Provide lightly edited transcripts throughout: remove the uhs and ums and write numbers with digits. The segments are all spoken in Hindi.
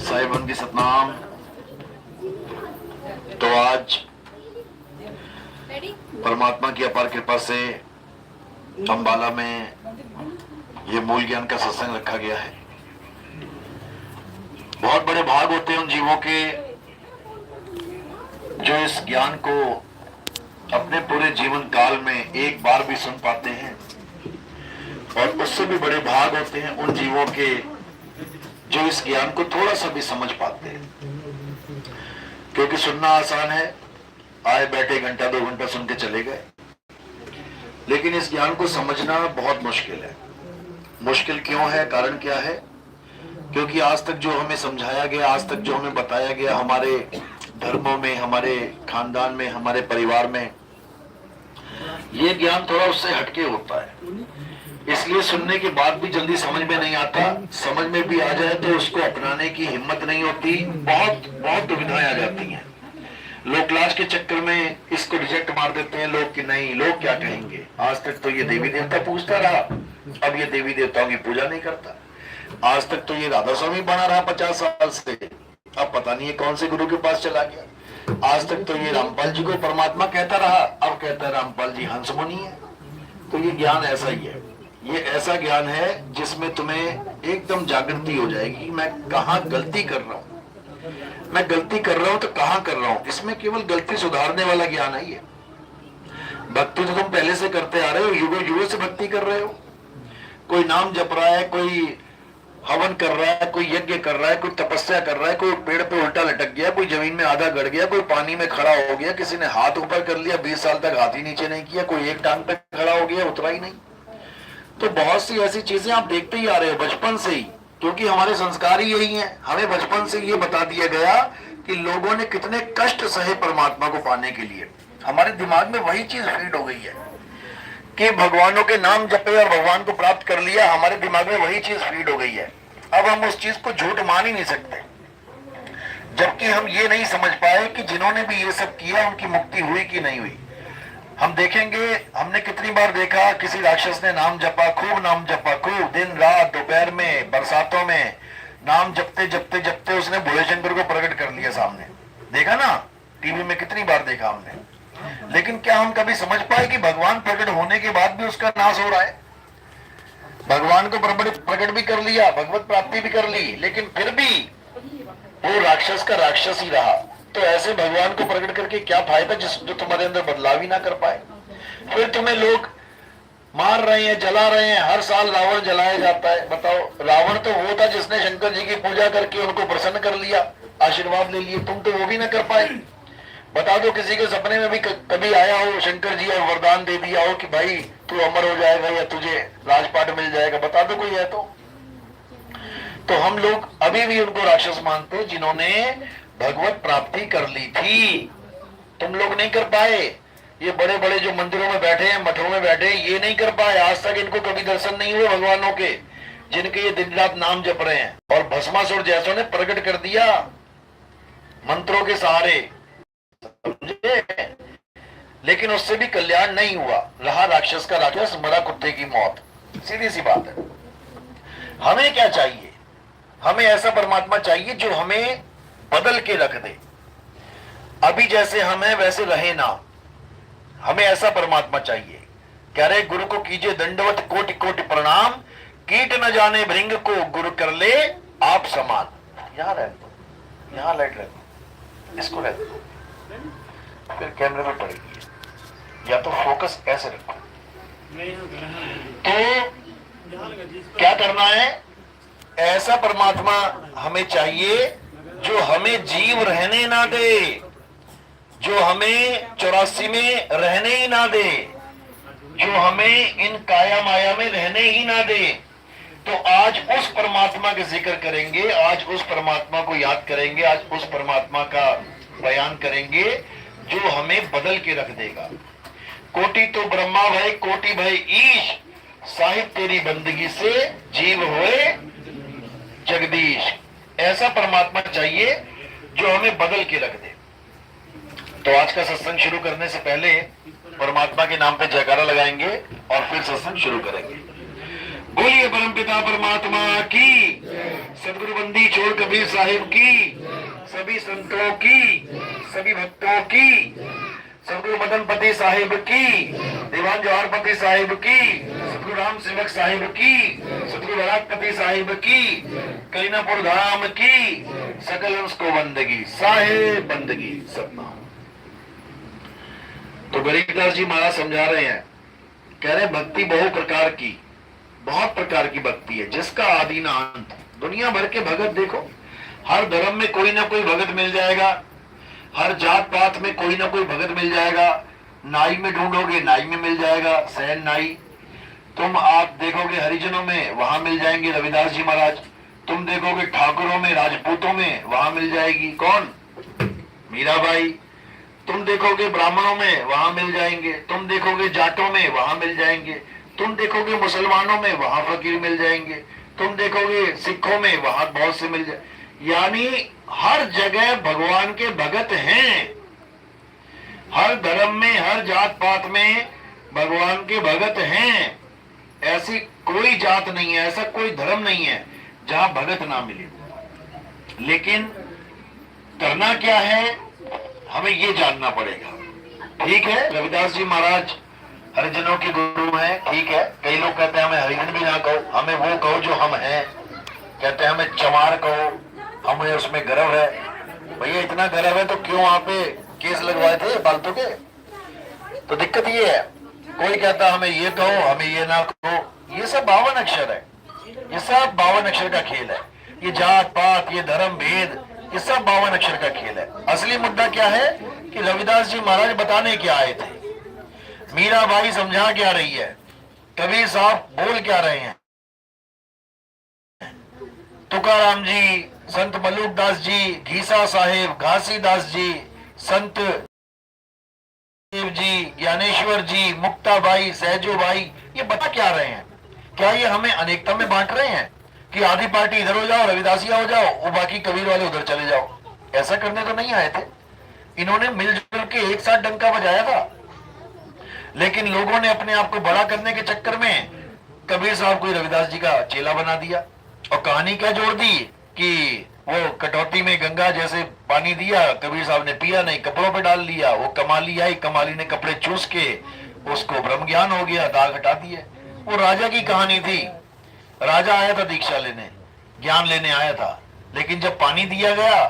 साहिबन की सतनाम। तो आज परमात्मा की अपार कृपा से अंबाला में ये मूल ज्ञान का सत्संग रखा गया है। बहुत बड़े भाग होते हैं उन जीवों के जो इस ज्ञान को अपने पूरे जीवन काल में एक बार भी सुन पाते हैं, और उससे भी बड़े भाग होते हैं उन जीवों के जो इस ज्ञान को थोड़ा सा भी समझ पाते हैं। क्योंकि सुनना आसान है, आए बैठे घंटा 2 घंटा सुन के चले गए, लेकिन इस ज्ञान को समझना बहुत मुश्किल है। मुश्किल क्यों है, कारण क्या है? क्योंकि आज तक जो हमें समझाया गया, आज तक जो हमें बताया गया, हमारे धर्मों में, हमारे खानदान में, हमारे परिवार में, ये ज्ञान थोड़ा उससे हटके होता है। इसलिए सुनने के बाद भी जल्दी समझ में नहीं आता, समझ में भी आ जाए तो उसको अपनाने की हिम्मत नहीं होती। बहुत बहुत दुविधाएं आ जाती हैं। लोग लाज के चक्कर में इसको रिजेक्ट मार देते हैं लोग कि नहीं, लोग क्या कहेंगे। आज तक तो ये देवी देवता पूजता रहा, अब ये देवी देवताओं की पूजा नहीं करता। आज तक तो ये राधा स्वामी बना रहा 50 साल से, अब पता नहीं है कौन से गुरु के पास चला गया। आज तक तो ये रामपाल जी को परमात्मा कहता रहा, अब कहता है रामपाल जी हंस मुनि है। तो ये ज्ञान ऐसा ही है, ये ऐसा ज्ञान है जिसमें तुम्हें एकदम जागृति हो जाएगी, मैं कहाँ गलती कर रहा हूँ, मैं गलती कर रहा हूँ तो कहाँ कर रहा हूँ। इसमें केवल गलती सुधारने वाला ज्ञान है ये। भक्ति तो तुम पहले से करते आ रहे हो, युगों युगों से भक्ति कर रहे हो। कोई नाम जप रहा है, कोई हवन कर रहा है, कोई यज्ञ कर रहा है, कोई तपस्या कर रहा है, कोई पेड़ पे उल्टा लटक गया, कोई जमीन में आधा गड़ गया, कोई पानी में खड़ा हो गया, किसी ने हाथ ऊपर कर लिया, 20 साल तक हाथ ही नीचे नहीं किया, कोई एक टांग पे खड़ा हो गया, उतरा ही नहीं। तो बहुत सी ऐसी चीजें आप देखते ही आ रहे हो बचपन से ही, क्योंकि हमारे संस्कार ही यही हैं। हमें बचपन से ये बता दिया गया कि लोगों ने कितने कष्ट सहे परमात्मा को पाने के लिए। हमारे दिमाग में वही चीज फीड हो गई है कि भगवानों के नाम जपे और भगवान को प्राप्त कर लिया। हमारे दिमाग में वही चीज फीड हो गई है। अब हम उस चीज को झूठ मान ही नहीं सकते, जबकि हम ये नहीं समझ पाए कि जिन्होंने भी ये सब किया उनकी मुक्ति हुई कि नहीं हुई। हम देखेंगे, हमने कितनी बार देखा किसी राक्षस ने नाम जपा, खूब नाम जपा, खूब दिन रात, दोपहर में, बरसातों में नाम जपते जपते जपते उसने भोले शंकर को प्रकट कर लिया सामने। देखा ना, टीवी में कितनी बार देखा हमने। लेकिन क्या हम कभी समझ पाए कि भगवान प्रकट होने के बाद भी उसका नाश हो रहा है? भगवान को प्रकट भी कर लिया, भगवत प्राप्ति भी कर ली, लेकिन फिर भी वो राक्षस का राक्षस ही रहा। तो ऐसे भगवान को प्रकट करके क्या फायदा जो तुम्हारे अंदर बदलाव ही ना कर पाए। फिर तुम्हें लोग मार रहे हैं, जला रहे हैं। हर साल रावण जलाया जाता है। बताओ, रावण तो वो था जिसने शंकर जी की पूजा करके उनको प्रसन्न कर लिया, आशीर्वाद ले लिए। तुम तो वो भी ना कर पाए। बता दो, किसी के सपने में भी कभी आया हो शंकर जी और वरदान दे दिया हो कि भाई तू अमर हो जाएगा या तुझे राजपाट मिल जाएगा? बता दो कोई है तो हम लोग अभी भी उनको राक्षस मानते हैं जिन्होंने भगवत प्राप्ति कर ली थी। तुम लोग नहीं कर पाए। ये बड़े बड़े जो मंदिरों में बैठे हैं, मठों में बैठे हैं, ये नहीं कर पाए। आज तक इनको कभी दर्शन नहीं हुए भगवानों के, जिनके ये दिन रात नाम जप रहे हैं। और भस्मासुर जैसों ने प्रकट कर दिया मंत्रों के सहारे, लेकिन उससे भी कल्याण नहीं हुआ। रहा राक्षस का राक्षस, मरा कुत्ते की मौत। सीधी सी बात है। हमें क्या चाहिए? हमें ऐसा परमात्मा चाहिए जो हमें बदल के रख दे। अभी जैसे हम हैं वैसे रहे ना। हमें ऐसा परमात्मा चाहिए। कह रहे गुरु को कीजिए दंडवत कोटि कोटि प्रणाम, कीट न जाने भृंग को गुरु कर ले आप समान। यहां रह दो, यहां लाइट रह दो, इसको रह दो, फिर कैमरे में पड़ेगी, या तो फोकस ऐसे रखो। तो क्या करना है, ऐसा परमात्मा हमें चाहिए जो हमें जीव रहने ना दे, जो हमें 84 में रहने ही ना दे, जो हमें इन काया माया में रहने ही ना दे। तो आज उस परमात्मा के जिक्र करेंगे, आज उस परमात्मा को याद करेंगे, आज उस परमात्मा का बयान करेंगे जो हमें बदल के रख देगा। कोटि तो ब्रह्मा भय कोटि भय ईश, साहिब तेरी बंदगी से जीव होए जगदीश। ऐसा परमात्मा चाहिए जो हमें बदल के रख दे। तो आज का सत्संग शुरू करने से पहले परमात्मा के नाम पे जयकारा लगाएंगे और फिर सत्संग शुरू करेंगे। बोलिए परमपिता परमात्मा की, सदगुरु बंदी छोड़ कबीर साहिब की, सभी संतों की, सभी भक्तों की, सदगुरु मदनपति साहिब की, दीवान जवाहरपति साहिब की, सदगुरु राम सेवक साहिब की, सदगुरु वरागपति साहिब की, कलीनापुर धाम की, सकल अंश को बंदगी, साहिब बंदगी सतनाम। तो गरीबदास जी महाराज समझा रहे हैं, कह रहे भक्ति बहु प्रकार की, बहुत प्रकार की भक्ति है जिसका आदि ना अंत। दुनिया भर के भगत देखो, हर धर्म में कोई ना कोई भगत मिल जाएगा, हर जात पात में कोई ना कोई भगत मिल जाएगा। नाई में ढूंढोगे नाई में मिल जाएगा, सैन नाई। तुम आप देखोगे हरिजनों में, वहां मिल जाएंगे रविदास जी महाराज। तुम देखोगे ठाकुरों में, राजपूतों में, वहां मिल जाएगी कौन, मीराबाई। तुम देखोगे ब्राह्मणों में, वहां मिल जाएंगे। तुम देखोगे जाटों में, वहां मिल जाएंगे। तुम देखोगे मुसलमानों में, वहां फकीर मिल जाएंगे। तुम देखोगे सिखों में, वहां बहुत से मिल जाए। यानी हर जगह भगवान के भगत हैं। हर धर्म में, हर जात पात में भगवान के भगत हैं। ऐसी कोई जात नहीं है, ऐसा कोई धर्म नहीं है जहां भगत ना मिले। लेकिन करना क्या है, हमें ये जानना पड़ेगा। ठीक है, रविदास जी महाराज हरिजनों के गुरु हैं, ठीक है। कई लोग कहते हैं हमें हरिजन भी ना कहो, हमें वो कहो जो हम हैं। कहते हैं हमें चमार कहो, हमें उसमें गर्व है। भैया इतना गर्व है तो क्यों वहां पे केस लगवाए थे फालतू के। तो दिक्कत ये है, कोई कहता हमें ये कहो, हमें ये ना कहो। ये सब 52 अक्षर है, ये सब 52 अक्षर का खेल है। ये जात पात, ये धर्म भेद, ये सब 52 अक्षर का खेल है। असली मुद्दा क्या है कि रविदास जी महाराज बताने क्या आए थे, मीराबाई समझा क्या रही है, कबीर साहब बोल क्या रहे हैं, तुकाराम जी, संत मलूकदास जी, घीसा साहेब, घासीदास जी, संत देव जी, ज्ञानेश्वर जी, मुक्ताबाई, सहजोबाई, ये बता क्या रहे हैं। क्या ये हमें अनेकता में बांट रहे हैं कि आधी पार्टी इधर हो जाओ, रविदासिया हो जाओ, वो बाकी कबीर वाले उधर चले जाओ। ऐसा करने तो नहीं आए थे। इन्होंने मिलजुल के एक साथ डंका बजाया था, लेकिन लोगों ने अपने आप को बड़ा करने के चक्कर में कबीर साहब को रविदास जी का चेला बना दिया। और कहानी क्या जोड़ दी कि वो कटौती में गंगा जैसे पानी दिया, कबीर साहब ने पिया नहीं, कपड़ों पे डाल लिया। वो कमाली आई, कमाली ने कपड़े चूस के उसको ब्रह्म ज्ञान हो गया, दाग हटा दिए। वो राजा की कहानी थी। राजा आया था दीक्षा लेने, ज्ञान लेने आया था, लेकिन जब पानी दिया गया,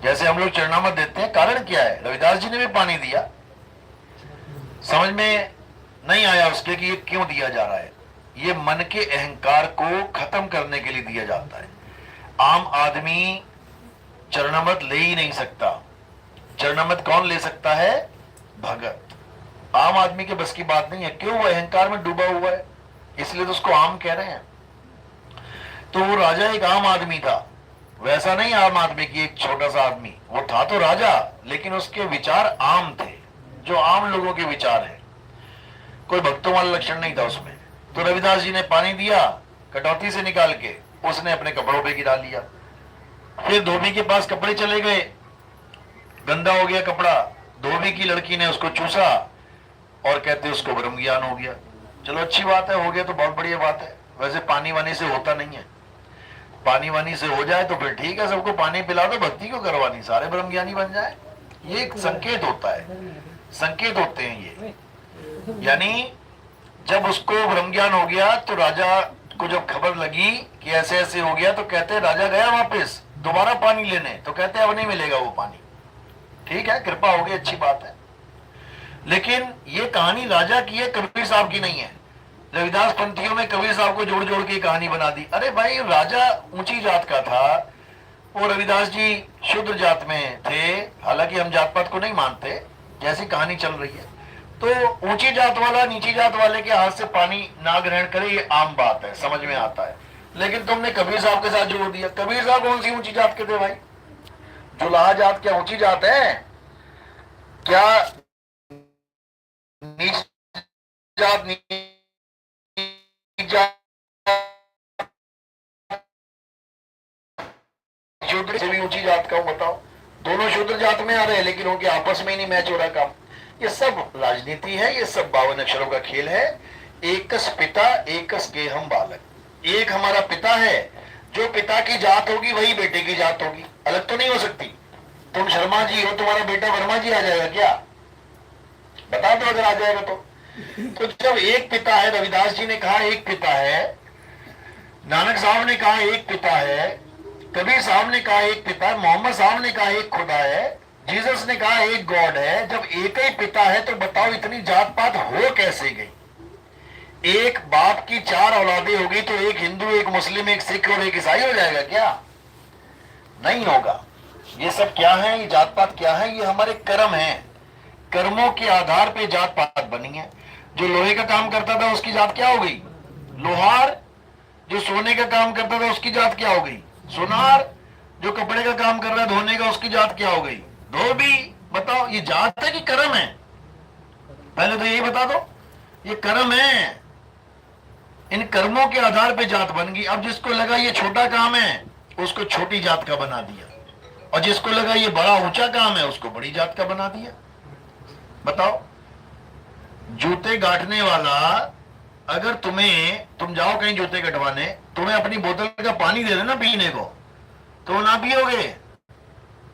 जैसे हम लोग चरणामत देते हैं, कारण क्या है, रविदास जी ने भी पानी दिया। समझ में नहीं आया उसके कि ये क्यों दिया जा रहा है। ये मन के अहंकार को खत्म करने के लिए दिया जाता है। आम आदमी चरणामृत ले ही नहीं सकता। चरणामृत कौन ले सकता है, भगत। आम आदमी के बस की बात नहीं है, क्यों, वो अहंकार में डूबा हुआ है, इसलिए तो उसको आम कह रहे हैं। तो वो राजा एक आम आदमी था, वैसा नहीं आम आदमी की एक छोटा सा आदमी। वो था तो राजा, लेकिन उसके विचार आम थे, जो आम लोगों के विचार है। कोई भक्तों वाला लक्षण नहीं था उसमें। तो रविदास जी ने पानी दिया, कटौती से निकाल के उसने अपने कपड़ों पे गिरा लिया। फिर धोबी के पास कपड़े चले गए, गंदा हो गया कपड़ा। धोबी की लड़की ने उसको चूसा और कहते उसको ब्रह्म ज्ञान हो गया। चलो अच्छी बात है, हो गया तो बहुत बढ़िया बात है। वैसे पानी वानी से होता नहीं है, पानी वानी से हो जाए तो फिर ठीक है, सबको पानी पिला दो, भक्ति क्यों करवानी, सारे ब्रह्म ज्ञानी बन जाए। ये एक संकेत होता है, संकेत होते हैं ये। यानी जब उसको ब्रह्म ज्ञान हो गया तो राजा को जब खबर लगी कि ऐसे ऐसे हो गया, तो कहते हैं राजा गया वापस दोबारा पानी लेने, तो कहते हैं अब नहीं मिलेगा वो पानी। ठीक है, कृपा हो गई, अच्छी बात है। लेकिन ये कहानी राजा की है, कबीर साहब की नहीं है। रविदास पंथियों में कबीर साहब को जोड़ जोड़ के कहानी बना दी। अरे भाई, राजा ऊंची जात का था, वो रविदास जी शूद्र जात में थे। हालांकि हम जात पात को नहीं मानते, जैसी कहानी चल रही है। तो ऊंची जात वाला नीची जात वाले के हाथ से पानी ना ग्रहण करे, ये आम बात है, समझ में आता है। लेकिन तुमने कबीर साहब के साथ जोड़ दिया। कबीर साहब कौन सी ऊंची जात के थे भाई? जुलाहा जात क्या ऊंची जात है क्या? नीच जात, नीच जात शूद्र से भी ऊंची जात का हूं, बताओ। दोनों शूद्र जात में आ रहे हैं, लेकिन उनके आपस में ही नहीं मैच हो रहा काम। ये सब राजनीति है, ये सब 52 अक्षरों का खेल है। एकस पिता एकस गेहम बालक। एक हमारा पिता है, जो पिता की जात होगी वही बेटे की जात होगी, अलग तो नहीं हो सकती। तुम शर्मा जी हो, तुम्हारा बेटा वर्मा जी आ जाएगा क्या? बता दो अगर आ जाएगा तो जब एक पिता है, रविदास जी ने कहा एक पिता है, नानक साहब ने कहा एक पिता है, कबीर साहब ने कहा एक पिता है, मोहम्मद साहब ने कहा एक खुदा है, जीसस ने कहा एक गॉड है। जब एक ही पिता है तो बताओ इतनी जात पात हो कैसे गई? एक बाप की 4 औलादें होगी तो एक हिंदू, एक मुस्लिम, एक सिख और एक ईसाई हो जाएगा क्या? नहीं होगा। ये सब क्या है? ये जात पात क्या है? ये हमारे कर्म हैं। कर्मों के आधार पे जात पात बनी है। जो लोहे का काम करता था उसकी जात क्या हो गई? लोहार। जो सोने का काम करता था उसकी जात क्या हो गई? सोनार। जो कपड़े का काम कर रहा है धोने का, उसकी जात क्या हो गई? धोबी। बताओ, ये जात है कि कर्म है? पहले तो यही बता दो। ये कर्म है। इन कर्मों के आधार पे जात बन गई। अब जिसको लगा ये छोटा काम है, उसको छोटी जात का बना दिया, और जिसको लगा ये बड़ा ऊंचा काम है, उसको बड़ी जात का बना दिया। बताओ, जूते गांठने वाला अगर तुम जाओ कहीं जूते कटवाने, तुम्हें अपनी बोतल का पानी दे देना पीने को, तो ना पियोगे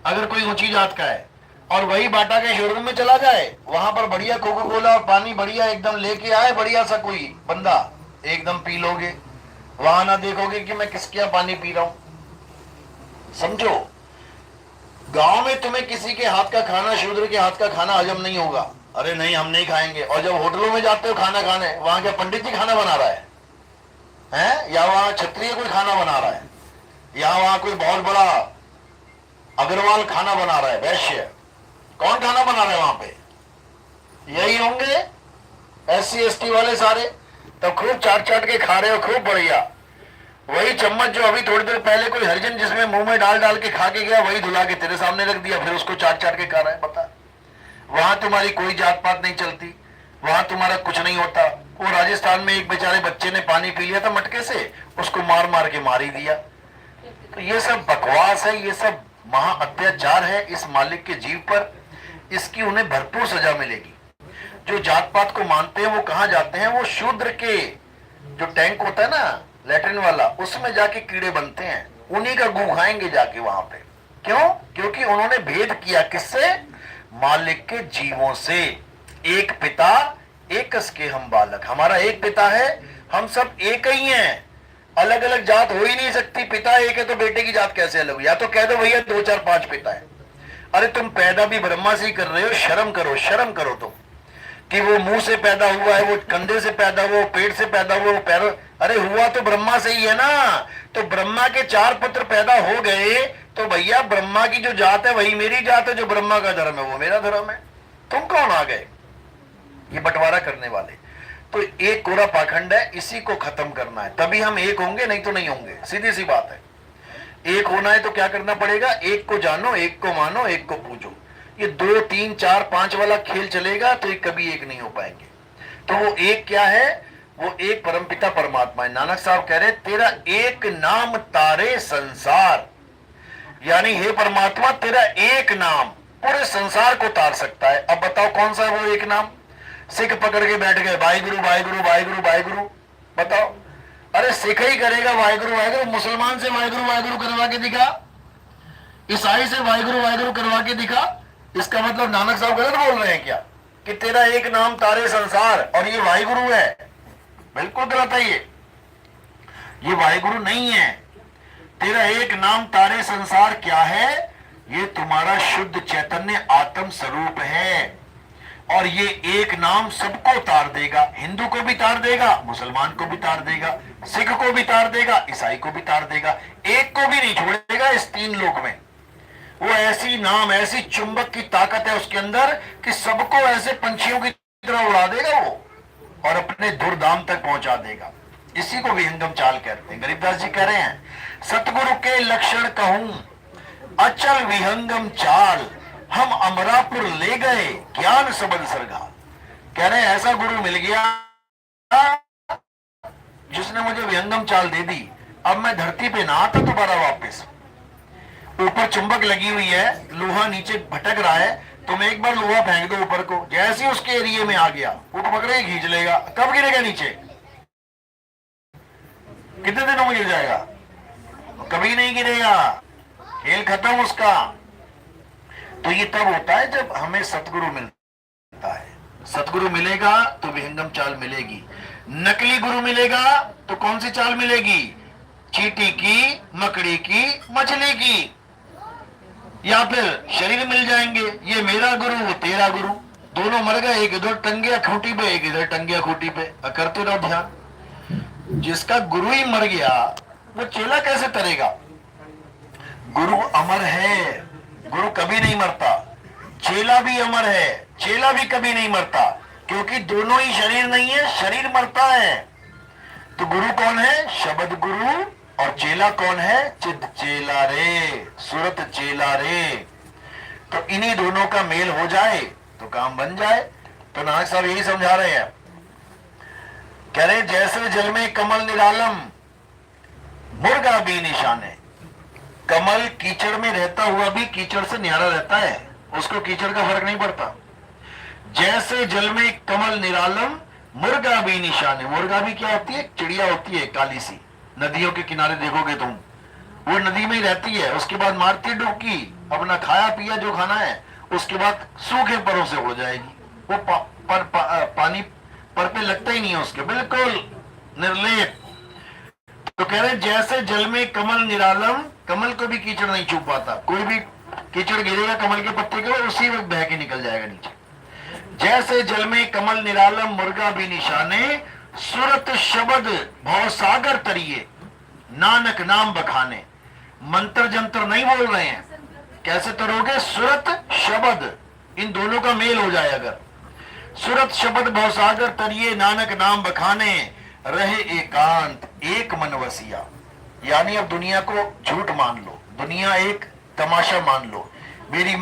अगर कोई ऊंची जात का है। और वही बाटा के शोरूम में चला जाए, वहां पर बढ़िया कोका कोला और पानी बढ़िया एकदम लेके आए, बढ़िया सा कोई बंदा, एकदम पी लोगे। वहां ना देखोगे कि मैं किसके यहाँ पानी पी रहा हूं। समझो, गांव में तुम्हें किसी के हाथ का खाना, शूद्र के हाथ का खाना हजम नहीं होगा। अरे नहीं, हम नहीं खाएंगे। और जब होटलों में जाते हो खाना खाने, वहां क्या पंडित जी खाना बना रहा है? या वहां क्षत्रिय कोई खाना बना रहा है, या वहां कोई बहुत बड़ा अग्रवाल खाना बना रहा है, वैश्य? कौन खाना बना रहा है वहां पे? यही होंगे SC ST वाले सारे। तब खूब चाट चाट के खा रहे हो, खूब बढ़िया। वही चम्मच जो अभी थोड़ी देर पहले कोई हरिजन जिसमें मुंह में डाल डाल के खा के गया, वही धुला के तेरे सामने रख दिया, फिर उसको चाट चाट के खा रहा है। बता, वहां तुम्हारी कोई जात पात नहीं चलती, वहां तुम्हारा कुछ नहीं होता। वो राजस्थान में एक बेचारे बच्चे ने पानी पी लिया था मटके से, उसको मार मार के मार ही दिया। तो ये सब बकवास है, ये सब महा अत्याचार है इस मालिक के जीव पर। इसकी उन्हें भरपूर सजा मिलेगी। जो जात पात को मानते हैं वो कहां जाते हैं? वो शूद्र के जो टैंक होता है ना, लैट्रिन वाला, उसमें जाके कीड़े बनते हैं, उन्हीं का गू खाएंगे जाके वहां पे। क्यों? क्योंकि उन्होंने भेद किया किससे? मालिक के जीवों से। एक पिता एकस के हम बालक। हमारा एक पिता है, हम सब एक ही हैं, अलग अलग जात हो ही नहीं सकती। पिता एक है तो बेटे की जात कैसे अलग हुई? या तो कह दो भैया 2 4 5 पिता है। अरे तुम पैदा भी ब्रह्मा से ही कर रहे हो, शर्म करो, शर्म करो तुम। कि वो मुंह से पैदा हुआ है, वो कंधे से पैदा हुआ, वो पेट से पैदा हुआ, वो पैरों, अरे हुआ तो ब्रह्मा से ही है ना। तो ब्रह्मा के 4 पुत्र पैदा हो गए, तो भैया ब्रह्मा की जो जात है वही मेरी जात है, जो ब्रह्मा का धर्म है वो मेरा धर्म है। तुम कौन आ गए ये बंटवारा करने वाले? तो एक कोरा पाखंड है, इसी को खत्म करना है, तभी हम एक होंगे, नहीं तो नहीं होंगे। सीधी सी बात है। एक होना है तो क्या करना पड़ेगा? एक को जानो, एक को मानो, एक को पूजो। ये 2 3 4 5 वाला खेल चलेगा तो ये कभी एक नहीं हो पाएंगे। तो वो एक क्या है? वो एक परमपिता परमात्मा है। नानक साहब कह रहे तेरा एक नाम तारे संसार, यानी हे परमात्मा तेरा एक नाम पूरे संसार को तार सकता है। अब बताओ कौन सा है वो एक नाम? सिख पकड़ के बैठ गए वाहिगुरु वाहिगुरु वाहिगुरु वाहिगुरु। बताओ, अरे सिख ही करेगा वाहिगुरु वाहिगुरु, मुसलमान से वाहिगुरु वाहिगुरु करवा के दिखा, ईसाई से वाहिगुरु वाहिगुरु करवा के दिखा। इसका मतलब नानक साहब गलत बोल रहे हैं क्या? कि तेरा एक नाम तारे संसार और ये वाहिगुरु है, बिल्कुल गलत है ये वाहिगुरु नहीं है। तेरा एक नाम तारे संसार क्या है? ये तुम्हारा शुद्ध चैतन्य आत्म स्वरूप है। और ये एक नाम सबको तार देगा, हिंदू को भी तार देगा, मुसलमान को भी तार देगा, सिख को भी तार देगा, ईसाई को भी तार देगा, एक को भी नहीं छोड़ेगा इस तीन लोक में। वो ऐसी नाम, ऐसी चुंबक की ताकत है उसके अंदर कि सबको ऐसे पंछियों की तरह उड़ा देगा वो, और अपने धुरधाम तक पहुंचा देगा। इसी को विहंगम चाल कहते हैं। गरीबदास जी कह रहे हैं, सतगुरु के लक्षण कहूं अचल विहंगम चाल, हम अमरापुर ले गए ज्ञान सबद सरगा। कह रहे हैं ऐसा गुरु मिल गया जिसने मुझे विहंगम चाल दे दी। अब मैं धरती पे ना आता दोबारा वापस। ऊपर चुंबक लगी हुई है, लोहा नीचे भटक रहा है, तुम एक बार लोहा फेंक दो ऊपर को, जैसे ही उसके एरिए में आ गया वो पकड़े खींच लेगा। कब गिरेगा नीचे? कितने दिनों में गिर जाएगा? कभी नहीं गिरेगा, खेल खत्म उसका। तो ये तब होता है जब हमें सतगुरु मिलता है। सतगुरु मिलेगा तो विहंगम चाल मिलेगी। नकली गुरु मिलेगा तो कौन सी चाल मिलेगी? चींटी की, मकड़ी की, मछली की, या फिर शरीर मिल जाएंगे। ये मेरा गुरु, वो तेरा गुरु, दोनों मर गए, एक इधर टंगिया खूंटी पे, एक इधर टंगिया खूंटी पे। करते रहो ध्यान। जिसका गुरु ही मर गया वो चेला कैसे तरेगा? गुरु अमर है, गुरु कभी नहीं मरता। चेला भी अमर है, चेला भी कभी नहीं मरता, क्योंकि दोनों ही शरीर नहीं है, शरीर मरता है। तो गुरु कौन है? शब्द गुरु। और चेला कौन है? चिद चेला रे, सूरत चेला रे। तो इन्हीं दोनों का मेल हो जाए तो काम बन जाए। तो नानक साहब यही समझा रहे हैं, कह रहे जैसे जल में कमल निरालम, मुर्गा भी निशाने। कमल कीचड़ में रहता हुआ भी कीचड़ से न्यारा रहता है, उसको कीचड़ का फर्क नहीं पड़ता। जैसे जल में कमल निरालम, मुर्गा भी निशाने। मुर्गा भी क्या होती है? चिड़िया होती है काली सी, नदियों के किनारे देखोगे तुम, वो नदी में ही रहती है, उसके बाद मारती है डुबकी, अपना खाया पिया जो खाना है, उसके बाद सूखे परों से उड़ जाएगी। वो पानी पर पे लगता ही नहीं है उसके, बिल्कुल निर्लेप। तो कह रहे जैसे जल में कमल निरालम, कमल को भी कीचड़ नहीं छू पाता। कोई भी कीचड़ गिरेगा कमल के पत्ते के, उसी वक्त बह के निकल जाएगा नीचे। जैसे जल में कमल निरालम, मुर्गा भी निशाने, सुरत शब्द भव सागर तरिए, नानक नाम बखाने। मंत्र जंत्र नहीं बोल रहे हैं, कैसे तरोगे? सुरत शब्द, इन दोनों का मेल हो जाए अगर। सुरत शब्द भव सागर तरिए, नानक नाम बखाने, रहे एकांत एक मन वसिया। यानी अब दुनिया को झूठ मान लो, दुनिया एक तमाशा मान लो। मेरी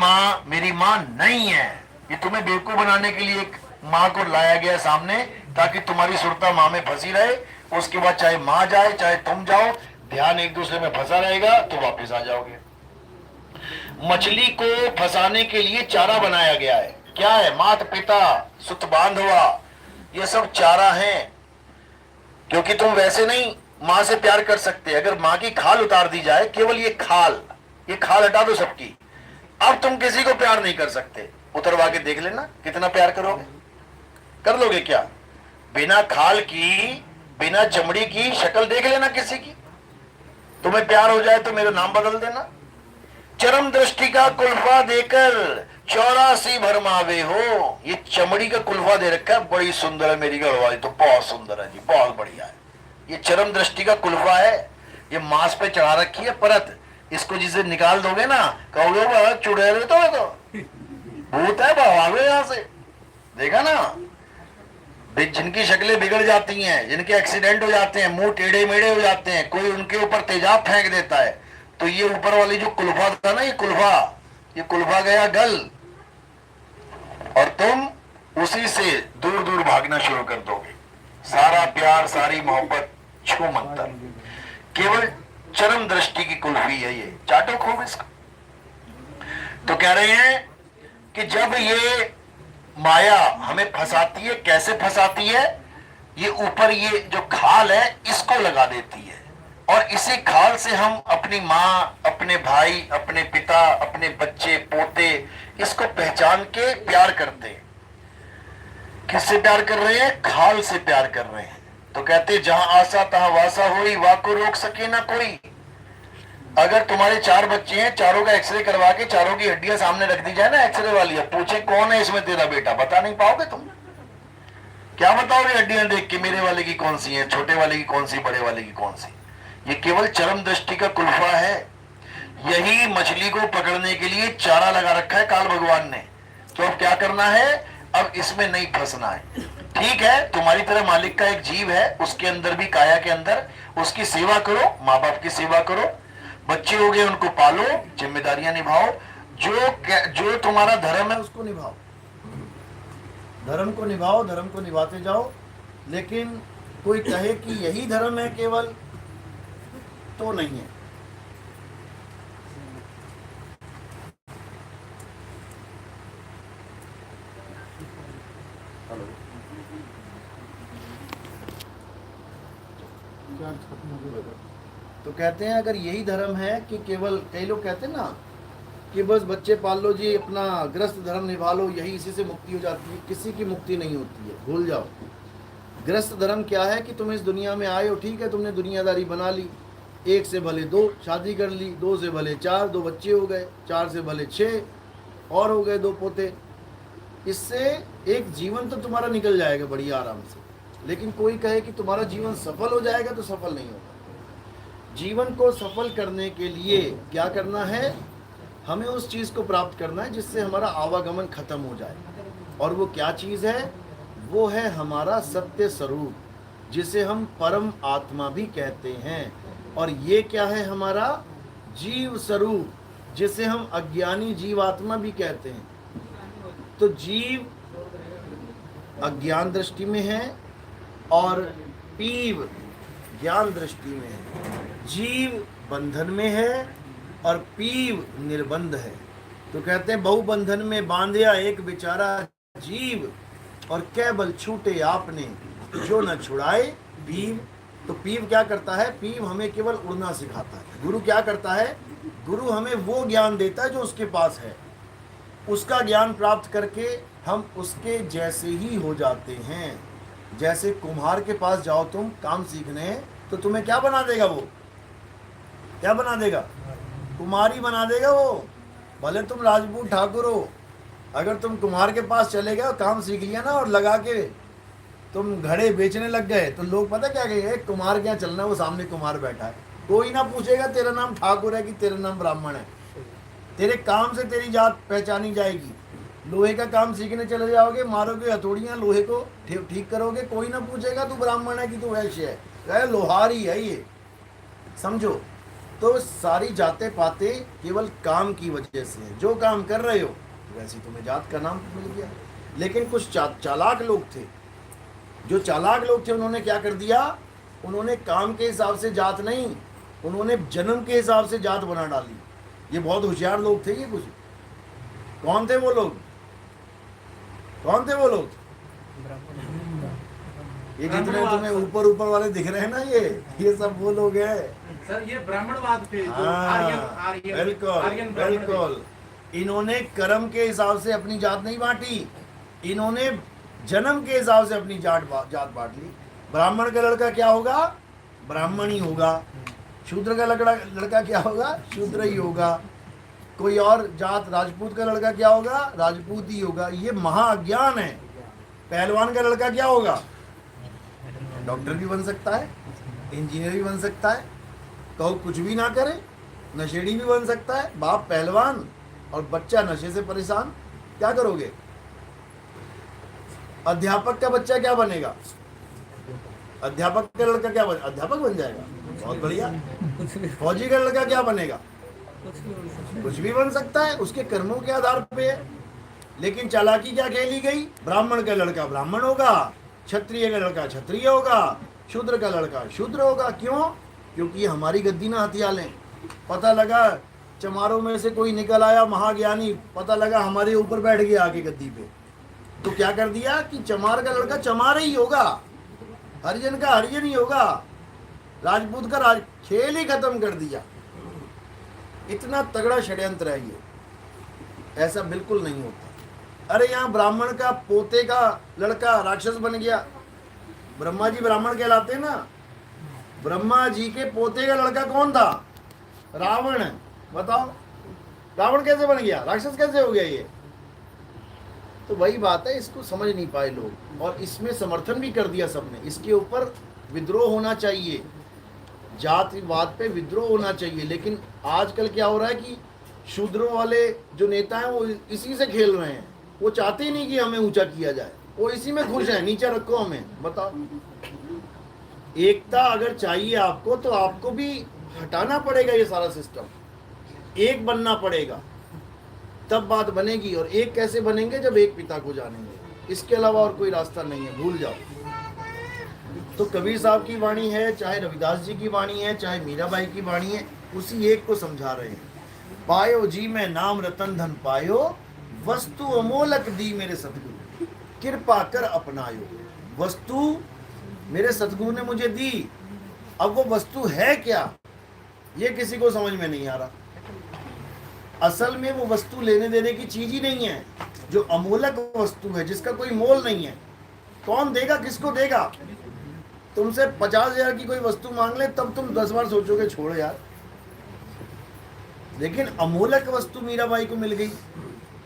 माँ नहीं है, ये तुम्हें बेवकूफ बनाने के लिए एक माँ को लाया गया सामने, ताकि तुम्हारी सुरता माँ में फंसी रहे। उसके बाद चाहे माँ जाए चाहे तुम जाओ, ध्यान एक दूसरे में फंसा रहेगा तो वापस आ जाओगे। मछली को फंसाने के लिए चारा बनाया गया है। क्या है? मात पिता, सुत बांधवा, ये सब चारा है। क्योंकि तुम वैसे नहीं माँ से प्यार कर सकते। अगर माँ की खाल उतार दी जाए, केवल ये खाल हटा दो सबकी, अब तुम किसी को प्यार नहीं कर सकते। उतरवा के देख लेना कितना प्यार करोगे। कर लोगे क्या? बिना खाल की, बिना चमड़ी की शक्ल देख लेना किसी की, तुम्हें प्यार हो जाए तो मेरा नाम बदल देना। चरम दृष्टि का कुल्फा देकर 84 भरमावे हो। ये चमड़ी का कुल्फा दे रखा है, बड़ी सुंदर है मेरी घरवाली, तो बहुत सुंदर है जी, बहुत बढ़िया है। ये चरम दृष्टि का कुल्फा है, ये मांस पे चढ़ा रखी है परत। इसको जिसे निकाल दोगे ना, कहोगे चुड़ैल तो भूत है, भागो यहां से। देखा ना, जिनकी शक्लें बिगड़ जाती हैं, जिनके एक्सीडेंट हो जाते हैं, मुंह टेढ़े मेढ़े हो जाते हैं, कोई उनके ऊपर तेजाब फेंक देता है, तो ये ऊपर वाली जो कुल्फा था ना, ये कुल्फा गया गल, और तुम उसी से दूर दूर भागना शुरू कर दोगे। सारा प्यार, सारी मोहब्बत छू मंतर, केवल चरम दृष्टि की कुल्फी है ये, चाटो खूब इसका। तो कह रहे हैं कि जब ये माया हमें फंसाती है, कैसे फंसाती है? ये ऊपर ये जो खाल है इसको लगा देती है, और इसी खाल से हम अपनी माँ, अपने भाई, अपने पिता, अपने बच्चे, पोते, इसको पहचान के प्यार करते हैं। किससे प्यार कर रहे हैं? खाल से प्यार कर रहे हैं। तो कहते जहां आशा तहां वासा होई, वाको रोक सके ना कोई। अगर तुम्हारे 4 बच्चे हैं, चारों का एक्सरे करवा के चारों की हड्डियां सामने रख दी जाए ना एक्सरे वाली, अब पूछे कौन है इसमें तेरा बेटा, बता नहीं पाओगे तुम। क्या बताओगे हड्डियां देख के मेरे वाले की कौन सी है, छोटे वाले की कौन सी, बड़े वाले की कौन सी। ये केवल चरम दृष्टि का कुल्फा है। यही मछली को पकड़ने के लिए चारा लगा रखा है काल भगवान ने। तो अब क्या करना है, अब इसमें नहीं फंसना है। ठीक है, तुम्हारी तरह मालिक का एक जीव है, उसके अंदर भी, काया के अंदर, उसकी सेवा करो, माँ बाप की सेवा करो, बच्चे हो गए उनको पालो, जिम्मेदारियां निभाओ, जो तुम्हारा धर्म है उसको निभाओ, धर्म को निभाओ, धर्म को निभाते जाओ। लेकिन कोई कहे कि यही धर्म है केवल, तो नहीं है। तो कहते हैं अगर यही धर्म है कि केवल, कई लोग कहते हैं ना कि बस बच्चे पाल लो जी, अपना गृहस्थ धर्म निभा लो, यही इसी से मुक्ति हो जाती है। किसी की मुक्ति नहीं होती है, भूल जाओ। गृहस्थ धर्म क्या है कि तुम इस दुनिया में आए हो, ठीक है, तुमने दुनियादारी बना ली, 1 से भले 2 शादी कर ली, 2 से भले 4, 2 बच्चे हो गए, 4 से भले 6 और हो गए 2 पोते। इससे एक जीवन तो तुम्हारा निकल जाएगा बढ़िया आराम से। लेकिन कोई कहे कि तुम्हारा जीवन सफल हो जाएगा, तो सफल नहीं होगा। जीवन को सफल करने के लिए क्या करना है, हमें उस चीज़ को प्राप्त करना है जिससे हमारा आवागमन खत्म हो जाए। और वो क्या चीज़ है, वो है हमारा सत्य स्वरूप, जिसे हम परम आत्मा भी कहते हैं। और ये क्या है, हमारा जीव स्वरूप, जिसे हम अज्ञानी जीवात्मा भी कहते हैं। तो जीव अज्ञान दृष्टि में है और पीव ज्ञान दृष्टि में है। जीव बंधन में है और पीव निर्बंध है। तो कहते हैं बहु बंधन में बांधिया एक बेचारा जीव, और केवल छूटे आपने जो न छुड़ाए पीव। तो पीव क्या करता है, पीव हमें केवल उड़ना सिखाता है। गुरु क्या करता है, गुरु हमें वो ज्ञान देता है जो उसके पास है। उसका ज्ञान प्राप्त करके हम उसके जैसे ही हो जाते हैं। जैसे कुम्हार के पास जाओ तुम काम सीखने, तो तुम्हें क्या बना देगा, वो क्या बना देगा, कुम्हारी बना देगा वो। भले तुम राजपूत ठाकुर हो, अगर तुम कुम्हार के पास चले गए, काम सीख लिया ना, और लगा के तुम घड़े बेचने लग गए, तो लोग पता क्या कहेंगे, कुम्हार क्या चलना, वो सामने कुम्हार बैठा है। कोई ना पूछेगा तेरा नाम ठाकुर है कि तेरा नाम ब्राह्मण है। तेरे काम से तेरी जात पहचानी जाएगी। लोहे का काम सीखने चले जाओगे, मारोगे हथौड़ियाँ, लोहे को ठीक करोगे, कोई ना पूछेगा तू ब्राह्मण है कि तू वैश्य है, कहे लोहारी है ये। समझो, तो सारी जाते पाते केवल काम की वजह से है। जो काम कर रहे हो वैसे तुम्हें जात का नाम मिल गया। लेकिन कुछ चालाक लोग थे, जो चालाक लोग थे, उन्होंने क्या कर दिया, उन्होंने काम के हिसाब से जात नहीं, उन्होंने जन्म के हिसाब से जात बना डाली। ये बहुत होशियार लोग थे। ये कुछ कौन थे वो लोग, कौन थे वो लोग, ये जितने तुम्हें ऊपर ऊपर वाले दिख रहे हैं ना, ये सब वो लोग हैं सर। ये ब्राह्मणवाद थे, बिल्कुल बिल्कुल। इन्होंने कर्म के हिसाब से अपनी जात नहीं बांटी, इन्होंने जन्म के हिसाब से अपनी जात बांट ली। ब्राह्मण का लड़का क्या होगा, ब्राह्मण ही होगा। शूद्र का लड़का क्या होगा, शूद्र ही होगा। कोई और जात, राजपूत का लड़का क्या होगा, राजपूत ही होगा। ये महाअज्ञान है। पहलवान का लड़का क्या होगा, डॉक्टर भी बन सकता है, इंजीनियर भी बन सकता है, कहो कुछ भी ना करे, नशेड़ी भी बन सकता है। बाप पहलवान और बच्चा नशे से परेशान, क्या करोगे। अध्यापक का बच्चा क्या बनेगा, अध्यापक का लड़का क्या बन, अध्यापक बन जाएगा, बहुत बढ़िया। फौजी का लड़का क्या बनेगा, कुछ भी बन सकता है, उसके कर्मों के आधार पे है। लेकिन चालाकी क्या खेली गई, ब्राह्मण का लड़का ब्राह्मण होगा, क्षत्रिय का लड़का क्षत्रिय होगा, शूद्र का लड़का शूद्र होगा। क्यों, क्योंकि ये हमारी गद्दी ना हथिया लें। पता लगा चमारों में से कोई निकल आया महाज्ञानी, पता लगा हमारे ऊपर बैठ गया आके गद्दी पे, तो क्या कर दिया कि चमार का लड़का चमार ही होगा, हरिजन का हरिजन ही होगा, राजपूत का खेल ही खत्म कर दिया। इतना तगड़ा षड्यंत्र है ये, ऐसा बिल्कुल नहीं होता। अरे यहाँ ब्राह्मण का पोते का लड़का राक्षस बन गया, ब्रह्मा जी ब्राह्मण कहलाते हैं ना। ब्रह्मा जी के पोते का लड़का कौन था? रावण। बताओ रावण कैसे बन गया, राक्षस कैसे हो गया ये? तो वही बात है, इसको समझ नहीं पाए लोग, और इसमें समर्थन भी कर दिया सबने। इसके ऊपर विद्रोह होना चाहिए, जातिवाद पे विद्रोह होना चाहिए। लेकिन आजकल क्या हो रहा है कि शूद्रों वाले जो नेता हैं वो इसी से खेल रहे हैं। वो चाहते ही नहीं कि हमें ऊंचा किया जाए, वो इसी में खुश है, नीचे रखो हमें। बताओ, एकता अगर चाहिए आपको तो आपको भी हटाना पड़ेगा ये सारा सिस्टम, एक बनना पड़ेगा, तब बात बनेगी। और एक कैसे बनेंगे? जब एक पिता को जानेंगे। इसके अलावा और कोई रास्ता नहीं है, भूल जाओ। तो कबीर साहब की वाणी है, चाहे रविदास जी की वाणी है, चाहे मीराबाई की वाणी है, उसी एक को समझा रहे हैं। पायो जी मैं नाम रतन धन पायो, वस्तु अमोलक दी मेरे सतगुरु, कृपा कर अपनायो। वस्तु मेरे सतगुरु ने मुझे दी, अब वो वस्तु है क्या ये किसी को समझ में नहीं आ रहा। असल में वो वस्तु लेने देने की चीज ही नहीं है, जो अमोलक वस्तु है, जिसका कोई मोल नहीं है। कौन देगा, किसको देगा? तुमसे 50,000 की कोई वस्तु मांग ले तब तुम 10 बार सोचोगे छोड़ो यार। लेकिन अमोलक वस्तु मीराबाई को मिल गई।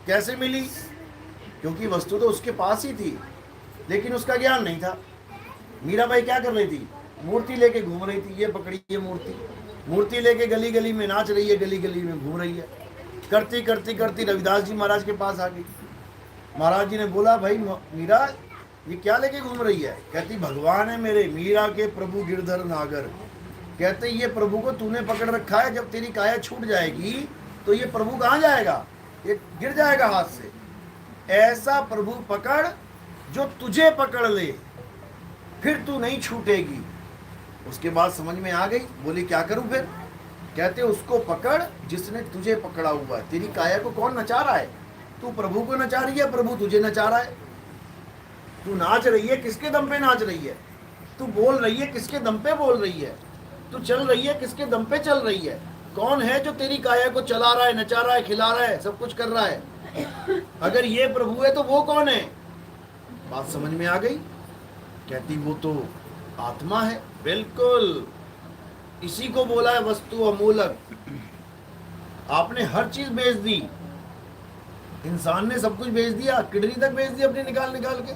कैसे मिली? क्योंकि वस्तु तो उसके पास ही थी, लेकिन उसका ज्ञान नहीं था। मीराबाई क्या कर रही थी? मूर्ति लेके घूम रही थी। ये पकड़ी ये मूर्ति, मूर्ति लेके गली गली में नाच रही है, गली गली में घूम रही है। करती करती करती रविदास जी महाराज के पास आ गई। महाराज जी ने बोला, भाई मीरा ये क्या लेके घूम रही है? कहती, भगवान है मेरे, मीरा के प्रभु गिरधर नागर। कहते, ये प्रभु को तूने पकड़ रखा है, जब तेरी काया छूट जाएगी तो ये प्रभु कहाँ जाएगा? ये गिर जाएगा हाथ से। ऐसा प्रभु पकड़ जो तुझे पकड़ ले, फिर तू नहीं छूटेगी। उसके बाद समझ में आ गई, बोली क्या करूं फिर? कहते, उसको पकड़ जिसने तुझे पकड़ा हुआ है। तेरी काया को कौन नचा रहा है? तू प्रभु को नचा रही है, प्रभु तुझे नचा रहा है। तू नाच रही है, किसके दम पे नाच रही है? तू बोल रही है, किसके दम पे बोल रही है? तू चल रही है, किसके दम पे चल रही है? कौन है जो तेरी काया को चला रहा है, नचा रहा है, खिला रहा है, सब कुछ कर रहा है? अगर ये प्रभु है तो वो कौन है? बात समझ में आ गई। कहती, वो तो आत्मा है। बिल्कुल, इसी को बोला है वस्तु अमूलक। आपने हर चीज बेच दी, इंसान ने सब कुछ बेच दिया, किडनी तक बेच दी अपनी निकाल निकाल के।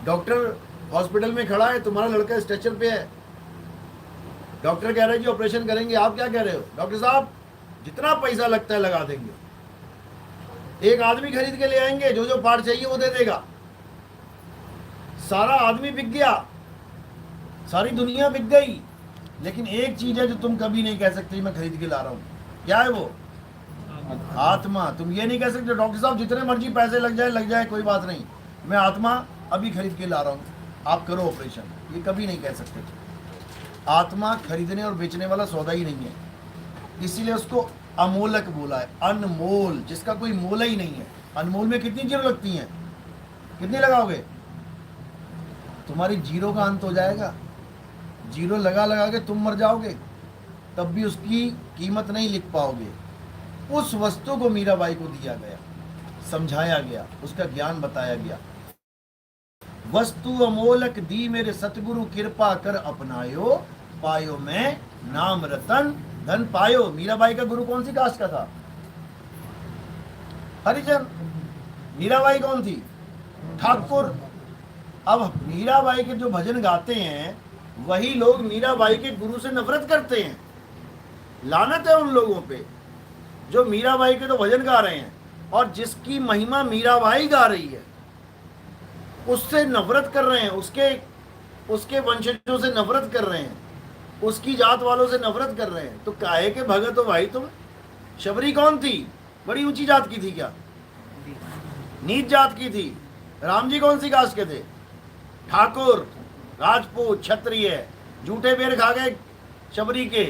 डॉक्टर हॉस्पिटल में खड़ा है, तुम्हारा लड़का स्ट्रेचर पे है, डॉक्टर कह रहा है जी ऑपरेशन करेंगे, आप क्या कह रहे हो? डॉक्टर साहब जितना पैसा लगता है लगा देंगे। एक आदमी खरीद के ले आएंगे, जो जो पार्ट चाहिए वो दे देगा। सारा आदमी बिक गया, सारी दुनिया बिक गई, लेकिन एक चीज है जो तुम कभी नहीं कह सकते मैं खरीद के ला रहा हूं। क्या है वो? आत्मा। तुम ये नहीं कह सकते डॉक्टर साहब जितने मर्जी पैसे लग जाए कोई बात नहीं, मैं आत्मा अभी खरीद के ला रहा हूं, आप करो ऑपरेशन। ये कभी नहीं कह सकते। आत्मा खरीदने और बेचने वाला सौदा ही नहीं है, इसीलिए उसको अमोलक बोला है। अनमोल, जिसका कोई मोल ही नहीं है। अनमोल में कितनी जीरो लगती हैं? कितनी लगाओगे? तुम्हारी जीरो का अंत हो जाएगा। जीरो लगा लगा के तुम मर जाओगे, तब भी उसकी कीमत नहीं लिख पाओगे। उस वस्तु को मीराबाई को दिया गया, समझाया गया, उसका ज्ञान बताया गया। वस्तु अमोलक दी मेरे सतगुरु, कृपा कर अपनायो, पायो मैं नाम रतन धन पायो। मीराबाई का गुरु कौन सी कास्ट का था? हरिजन। मीराबाई कौन थी? ठाकुर। अब मीराबाई के जो भजन गाते हैं वही लोग मीराबाई के गुरु से नफरत करते हैं। लानत है उन लोगों पे जो मीराबाई के तो भजन गा रहे हैं, और जिसकी महिमा मीराबाई गा रही है उससे नफरत कर रहे हैं, उसके वंशजों से नफरत कर रहे हैं, उसकी जात वालों से नफरत कर रहे हैं। तो काहे के भगत हो भाई तुम? शबरी कौन थी? बड़ी ऊंची जात की थी क्या? नीच जात की थी। राम जी कौन सी कास्ट के थे? ठाकुर, राजपूत, क्षत्रिय। झूठे बेर खा गए शबरी के,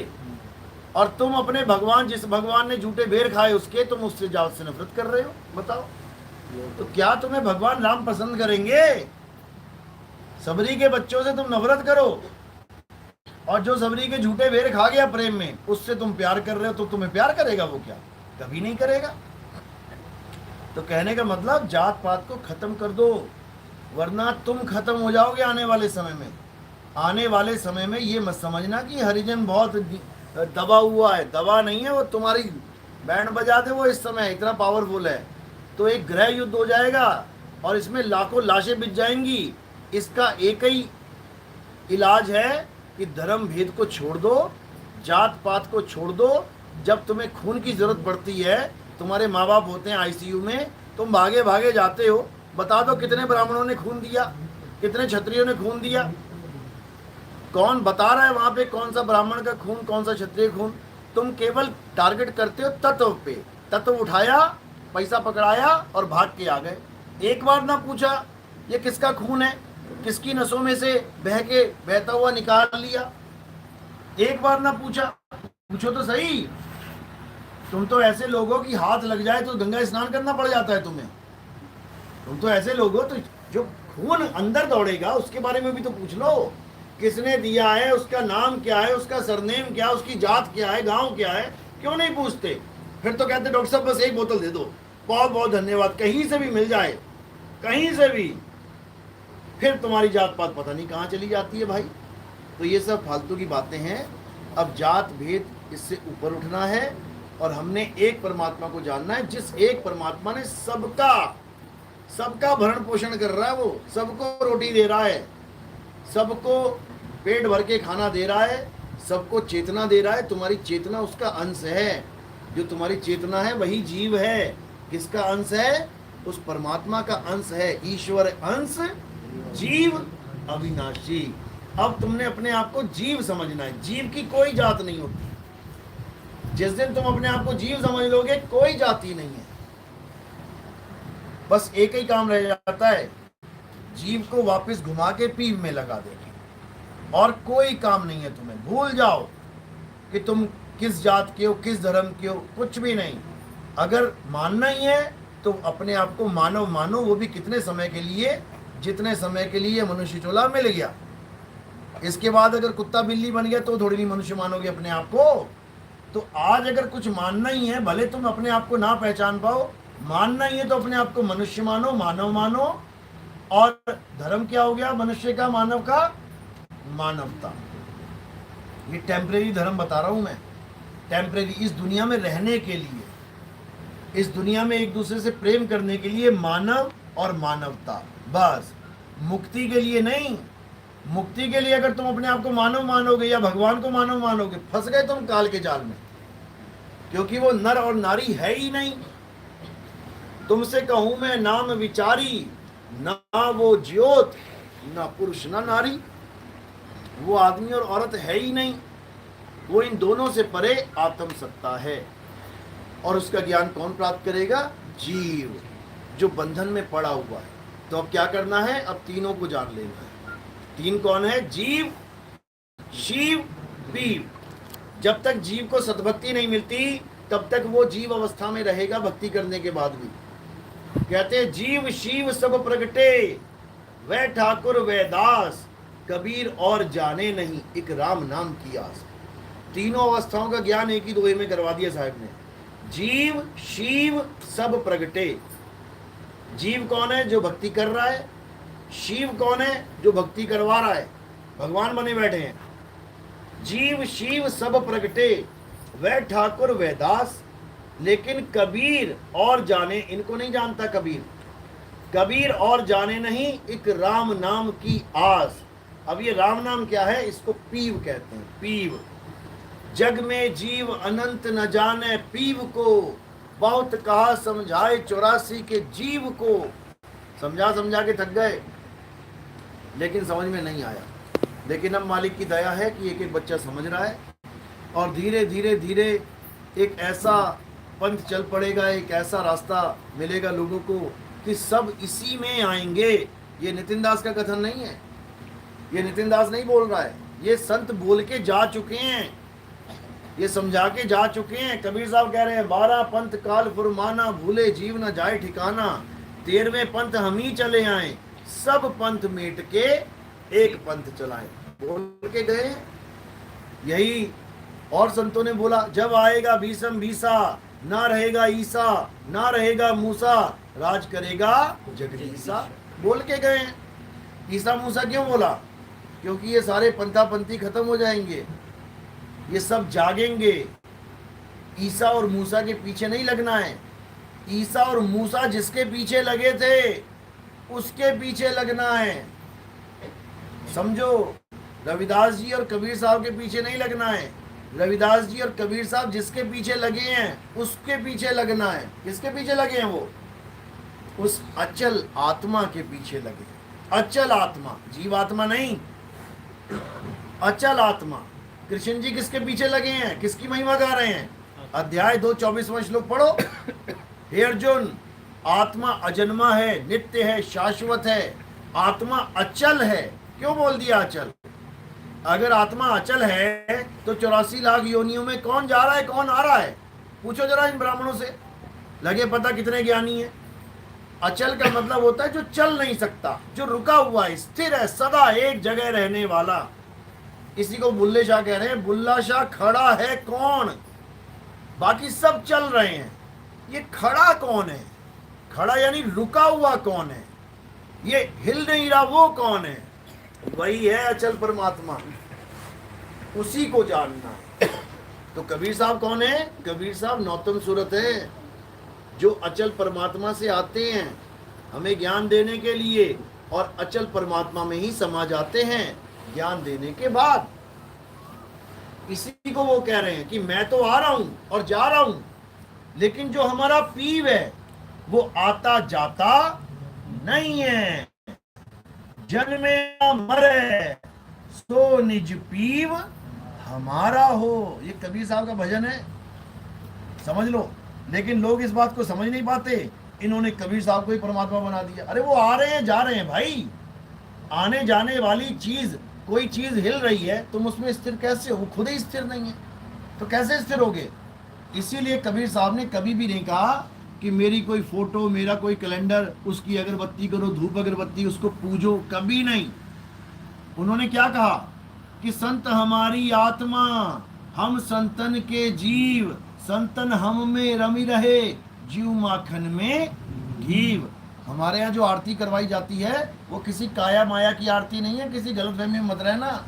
और तुम अपने भगवान, जिस भगवान ने झूठे बेर खाए उसके, तुम उससे जात से नफरत कर रहे हो। बताओ, तो क्या तुम्हें भगवान राम पसंद करेंगे? सबरी के बच्चों से तुम नफरत करो, और जो सबरी के झूठे बेर खा गया प्रेम में, उससे तुम प्यार कर रहे हो, तो तुम्हें प्यार करेगा वो? क्या कभी नहीं करेगा। तो कहने का मतलब, जात पात को खत्म कर दो। वरना तुम खत्म हो जाओगे आने वाले समय में। आने वाले समय में ये मत समझना कि हरिजन बहुत दबा हुआ है, दबा नहीं है, वो तुम्हारी बैंड बजा दे वो इस समय इतना पावरफुल है। तो एक गृह युद्ध हो जाएगा और इसमें लाखों लाशें बिछ जाएंगी। इसका एक ही इलाज है कि धर्म भेद को छोड़ दो, जात पात को छोड़ दो। जब तुम्हें खून की जरूरत पड़ती है, तुम्हारे माँ बाप होते हैं आईसीयू में, तुम भागे भागे जाते हो, बता दो कितने ब्राह्मणों ने खून दिया, कितने क्षत्रियों ने खून दिया, कौन बता रहा है वहां पे कौन सा ब्राह्मण का खून, कौन सा क्षत्रिय खून। तुम केवल टारगेट करते हो तत्व पे, तत्व उठाया, पैसा पकड़ाया और भाग के आ गए। एक बार ना पूछा ये किसका खून है, किसकी नसों में से बहता हुआ निकाल लिया। एक बार ना पूछा, पूछो तो सही। तुम तो ऐसे लोग हो कि हाथ लग जाए तो गंगा स्नान करना पड़ जाता है तुम्हें। तुम तो ऐसे लोग हो तो जो खून अंदर दौड़ेगा उसके बारे में भी तो पूछ लो, किसने दिया है, उसका नाम क्या है, उसका सरनेम क्या, उसकी जात क्या है, गांव क्या है। क्यों नहीं पूछते? फिर तो कहते डॉक्टर साहब बस एक बोतल दे दो, बहुत बहुत धन्यवाद, कहीं से भी मिल जाए, कहीं से भी। फिर तुम्हारी जात पात पता नहीं कहाँ चली जाती है भाई। तो ये सब फालतू की बातें हैं। अब जात भेद इससे ऊपर उठना है और हमने एक परमात्मा को जानना है, जिस एक परमात्मा ने सबका भरण पोषण कर रहा है, वो सबको रोटी दे रहा है, सबको पेट भर के खाना दे रहा है, सबको चेतना दे रहा है। तुम्हारी चेतना उसका अंश है। जो तुम्हारी चेतना है वही जीव है। किसका अंश है? उस परमात्मा का अंश है। ईश्वर अंश जीव अविनाशी। अब तुमने अपने आप को जीव समझना है। जीव की कोई जात नहीं होती। जिस दिन तुम अपने आप को जीव समझ लोगे, कोई जाति नहीं है। बस एक ही काम रह जाता है, जीव को वापस घुमा के पीव में लगा देंगे, और कोई काम नहीं है तुम्हें। भूल जाओ कि तुम किस जात के हो, किस धर्म के हो, कुछ भी नहीं। अगर मानना ही है तो अपने आप को मानव मानो, वो भी कितने समय के लिए, जितने समय के लिए मनुष्य चोला मिल गया। इसके बाद अगर कुत्ता बिल्ली बन गया तो थोड़ी नहीं मनुष्य मानोगे अपने आप को। तो आज अगर कुछ मानना ही है, भले तुम अपने आप को ना पहचान पाओ, मानना ही है तो अपने आप को मनुष्य मानो, मानव मानो। और धर्म क्या हो गया मनुष्य का, मानव का? मानवता। ये टेम्परेरी धर्म बता रहा हूं मैं, टेम्परेरी, इस दुनिया में रहने के लिए, इस दुनिया में एक दूसरे से प्रेम करने के लिए मानव और मानवता, बस। मुक्ति के लिए नहीं। मुक्ति के लिए अगर तुम अपने आप को मानव मानोगे या भगवान को मानव मानोगे, फंस गए तुम काल के जाल में, क्योंकि वो नर और नारी है ही नहीं। तुमसे कहूं मैं नाम विचारी, ना वो ज्योत, ना पुरुष ना नारी। वो आदमी और औरत है ही नहीं। वो इन दोनों से परे आत्म सत्ता है। और उसका ज्ञान कौन प्राप्त करेगा? जीव, जो बंधन में पड़ा हुआ है। तो अब क्या करना है? अब तीनों को जान लेना है। तीन कौन है? जीव, शिव, पीव। जब तक जीव को सद्भक्ति नहीं मिलती तब तक वो जीव अवस्था में रहेगा भक्ति करने के बाद भी। कहते हैं जीव शिव सब प्रगटे, वह ठाकुर वह दास, कबीर और जाने नहीं, एक राम नाम की आस। तीनों अवस्थाओं का ज्ञान एक ही दोहे में करवा दिया साहब ने। जीव शिव सब प्रगटे। जीव कौन है? जो भक्ति कर रहा है। शिव कौन है? जो भक्ति करवा रहा है, भगवान बने बैठे हैं। जीव शिव सब प्रगटे, वह ठाकुर वह दास, लेकिन कबीर और जाने, इनको नहीं जानता कबीर। कबीर और जाने नहीं, एक राम नाम की आस। अब ये राम नाम क्या है? इसको पीव कहते हैं। पीव। जग में जीव अनंत न जाने पीव को, बहुत कहा समझाए 84 के जीव को। समझा समझा के थक गए, लेकिन समझ में नहीं आया। लेकिन अब मालिक की दया है कि एक एक बच्चा समझ रहा है, और धीरे धीरे धीरे एक ऐसा पंथ चल पड़ेगा, एक ऐसा रास्ता मिलेगा लोगों को कि सब इसी में आएंगे। ये नितिन दास का कथन नहीं है, ये नितिन दास नहीं बोल रहा है, ये संत बोल के जा चुके हैं, ये समझा के जा चुके हैं। कबीर साहब कह रहे हैं 12 पंथ काल फुरमाना, भूले जीव न जाए ठिकाना, 13वें पंथ हम ही चले आए, सब पंथ मेट के एक पंथ चलाए। बोल के गए यही। और संतों ने बोला जब आएगा भीषम भीसा, ना रहेगा ईसा, ना रहेगा मूसा, राज करेगा जगदीसा। बोल के गए हैं। ईसा मूसा क्यों बोला? क्योंकि ये सारे पंथी खत्म हो जाएंगे, ये सब जागेंगे। ईसा और मूसा के पीछे नहीं लगना है। ईसा और मूसा जिसके पीछे लगे थे उसके पीछे लगना है, समझो। रविदास जी और कबीर साहब के पीछे नहीं लगना है। रविदास जी और कबीर साहब जिसके पीछे लगे हैं उसके पीछे लगना है। किसके पीछे लगे हैं? वो उस अचल आत्मा के पीछे लगे हैं। अचल आत्मा, जीव आत्मा नहीं, अचल आत्मा। कृष्ण जी किसके पीछे लगे हैं? किसकी महिमा गा रहे हैं? अध्याय 2 24वां श्लोक पढ़ो। हे अर्जुन, आत्मा अजन्मा है, नित्य है, शाश्वत है। आत्मा अचल है। क्यों बोल दिया अचल? अगर आत्मा अचल है तो 84 लाख योनियों में कौन जा रहा है, कौन आ रहा है? पूछो जरा इन ब्राह्मणों से, लगे पता कितने ज्ञानी है। अचल का मतलब होता है जो चल नहीं सकता, जो रुका हुआ है, स्थिर है, सदा एक जगह रहने वाला। इसी को बुल्ले शाह कह रहे हैं। बुल्ला शाह खड़ा है कौन? बाकी सब चल रहे हैं, ये खड़ा कौन है? खड़ा यानी रुका हुआ कौन है? ये हिल नहीं रहा, वो कौन है? वही है अचल परमात्मा, उसी को जानना है। तो कबीर साहब कौन है? कबीर साहब नौतम सूरत है, जो अचल परमात्मा से आते हैं हमें ज्ञान देने के लिए, और अचल परमात्मा में ही समा जाते हैं ज्ञान देने के बाद। इसी को वो कह रहे हैं कि मैं तो आ रहा हूं और जा रहा हूं, लेकिन जो हमारा पीव है वो आता जाता नहीं है। जन्मे मरे सो निज पीव हमारा हो, ये कबीर साहब का भजन है, समझ लो। लेकिन लोग इस बात को समझ नहीं पाते, इन्होंने कबीर साहब को ही परमात्मा बना दिया। अरे वो आ रहे हैं जा रहे हैं भाई, आने जाने वाली चीज, कोई चीज हिल रही है तुम उसमें स्थिर कैसे हो? खुद ही स्थिर नहीं है तो कैसे स्थिर होगे? इसीलिए कबीर साहब ने कभी भी नहीं कहा कि मेरी कोई फोटो, मेरा कोई कैलेंडर, उसकी अगरबत्ती करो, धूप अगरबत्ती, उसको पूजो, कभी नहीं। उन्होंने क्या कहा कि संत हमारी आत्मा, हम संतन के जीव, संतन हम में रमी रहे, जीव माखन में घीव। हमारे यहाँ जो आरती करवाई जाती है वो किसी काया माया की आरती नहीं है, किसी गलतफहमी में मत रहना।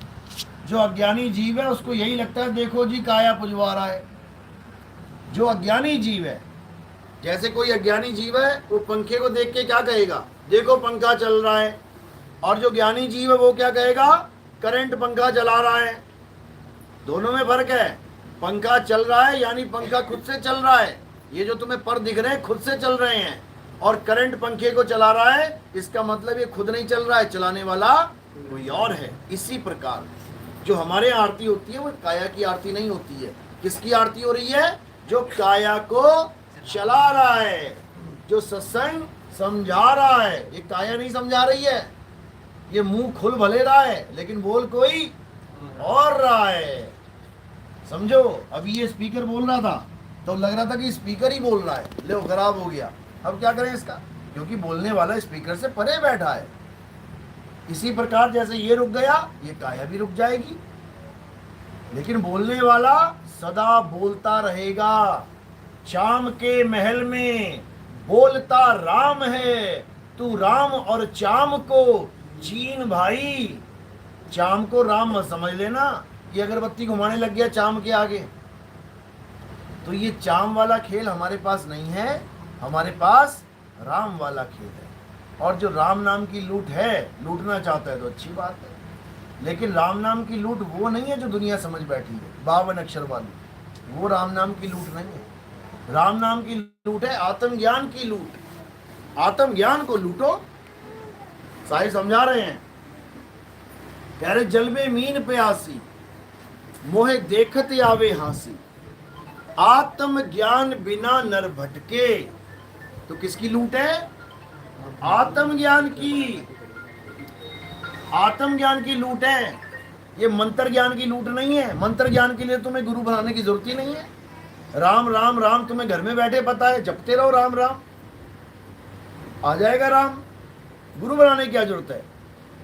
जो अज्ञानी जीव है उसको यही लगता है देखो जी काया पुजवा रहा है। जो अज्ञानी जीव है, जैसे कोई अज्ञानी जीव है वो पंखे को देख के क्या कहेगा? देखो पंखा चल रहा है। और जो ज्ञानी जीव है वो क्या कहेगा? करंट पंखा चला रहा है। दोनों में फर्क है। पंखा चल रहा है यानी पंखा खुद से चल रहा है, ये जो तुम्हें पर दिख रहे हैं खुद से चल रहे हैं। और करंट पंखे को चला रहा है, इसका मतलब ये खुद नहीं चल रहा है, चलाने वाला कोई और है। इसी प्रकार जो हमारे आरती होती है वो काया की आरती नहीं होती है। किसकी आरती हो रही है? जो काया को चला रहा है, जो सत्संग समझा रहा है। ये काया नहीं समझा रही है, ये मुंह खुल भले रहा है लेकिन बोल कोई और रहा है, समझो। अभी ये स्पीकर बोल रहा था तो लग रहा था कि स्पीकर ही बोल रहा है, ले खराब हो गया। अब क्या करें इसका? क्योंकि बोलने वाला स्पीकर से परे बैठा है। इसी प्रकार जैसे ये रुक गया, ये काया भी रुक जाएगी, लेकिन बोलने वाला सदा बोलता रहेगा। चाम के महल में बोलता राम है, तू राम और चाम को चीन भाई। चाम को राम मत समझ लेना, ये अगरबत्ती घुमाने लग गया चाम के आगे, तो ये चाम वाला खेल हमारे पास नहीं है, हमारे पास राम वाला खेल है। और जो राम नाम की लूट है, लूटना चाहता है तो अच्छी बात है, लेकिन राम नाम की लूट वो नहीं है जो दुनिया समझ बैठी है 52 अक्षर वाली। वो राम नाम की लूट नहीं है। राम नाम की लूट है आत्मज्ञान की लूट। आत्मज्ञान को लूटो। साहिब समझा रहे हैं, कह रहे जल में मीन प्यासी, मोहे देखत आवे हासी, आत्म ज्ञान बिना नर भटके। तो किसकी लूट है? आत्मज्ञान की। आत्मज्ञान की लूट है, ये मंत्र ज्ञान की लूट नहीं है। मंत्र ज्ञान के लिए तुम्हें गुरु बनाने की जरूरत ही नहीं है। राम राम राम तुम्हें घर में बैठे पता है, जपते रहो राम राम, आ जाएगा राम। गुरु बनाने की क्या जरूरत है?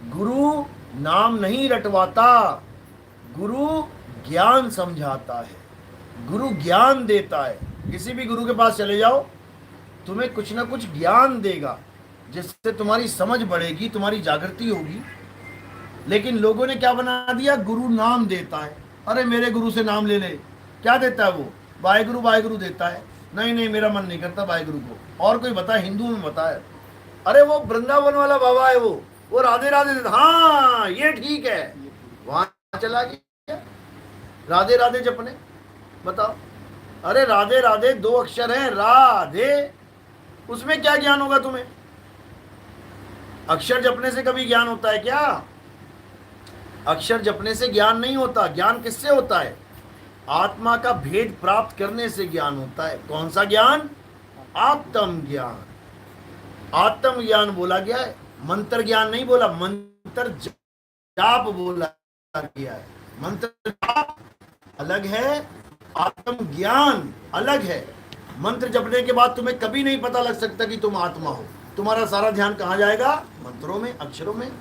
गुरु नाम नहीं रटवाता, गुरु ज्ञान समझाता है, गुरु ज्ञान देता है। किसी भी गुरु के पास चले जाओ, तुम्हें कुछ ना कुछ ज्ञान देगा। जिससे तुम्हारी समझ बढ़ेगी, तुम्हारी जागृति होगी। लेकिन लोगों ने क्या बना दिया, गुरु नाम देता है, अरे मेरे गुरु से नाम ले ले। क्या देता है वो, वाहेगुरु वाहेगुरु देता है। नहीं नहीं, मेरा मन नहीं करता वाहेगुरु को। और कोई बता, हिंदू में बता है, अरे वो वृंदावन वाला बाबा है, वो राधे राधे देता, हाँ ये ठीक है, वहां चला गया राधे राधे जपने। बताओ, अरे राधे राधे 2 अक्षर है, राधे, उसमें क्या ज्ञान होगा तुम्हें? अक्षर जपने से कभी ज्ञान होता है क्या? अक्षर जपने से ज्ञान नहीं होता। ज्ञान किससे होता है? आत्मा का भेद प्राप्त करने से ज्ञान होता है। कौन सा ज्ञान? आत्म ज्ञान। आत्म ज्ञान बोला गया है, मंत्र ज्ञान नहीं बोला, मंत्र जाप बोला गया है। मंत्र जाप अलग है, आत्म ज्ञान अलग है। मंत्र जपने के बाद तुम्हें कभी नहीं पता लग सकता कि तुम आत्मा हो। तुम्हारा सारा ध्यान कहाँ जाएगा? मंत्रों में, अक्षरों में।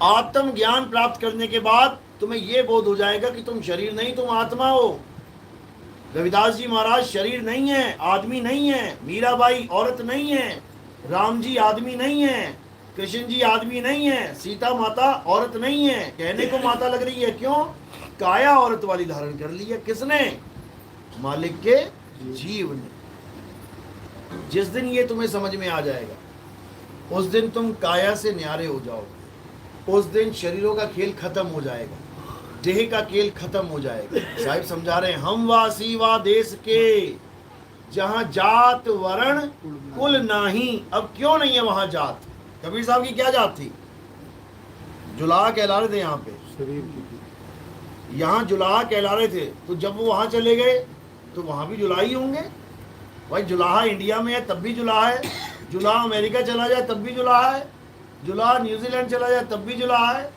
आत्म ज्ञान प्राप्त करने के बाद तुम्हें यह बोध हो जाएगा कि तुम शरीर नहीं, तुम आत्मा हो। रविदास जी महाराज शरीर नहीं है, आदमी नहीं है। मीराबाई औरत नहीं है, राम जी आदमी नहीं है, कृष्ण जी आदमी नहीं है, सीता माता औरत नहीं है। कहने को माता लग रही है, क्यों? काया औरत वाली धारण कर ली है। किसने? मालिक के जीव ने। जिस दिन ये तुम्हें समझ में आ जाएगा, उस दिन तुम काया से न्यारे हो जाओगे। उस दिन शरीरों का खेल खत्म हो जाएगा, देह का खेल खत्म हो जाएगा। साहिब समझा रहे हैं, हम वासी वा देश के, जहां जात वर्ण कुल नाही। अब क्यों नहीं है वहां जात? कबीर साहब की क्या जात थी? जुलाहा कहला रहे थे यहाँ पे, शरीर की। यहाँ जुलाहा कहला रहे थे। तो जब वो वहां चले गए तो वहां भी जुलाहा ही होंगे। भाई जुलाहा इंडिया में है तब भी जुलाहा है, जुलाहा अमेरिका चला जाए तब भी जुलाहा है, जुलाहा न्यूजीलैंड चला जाए तब भी जुलाहा है।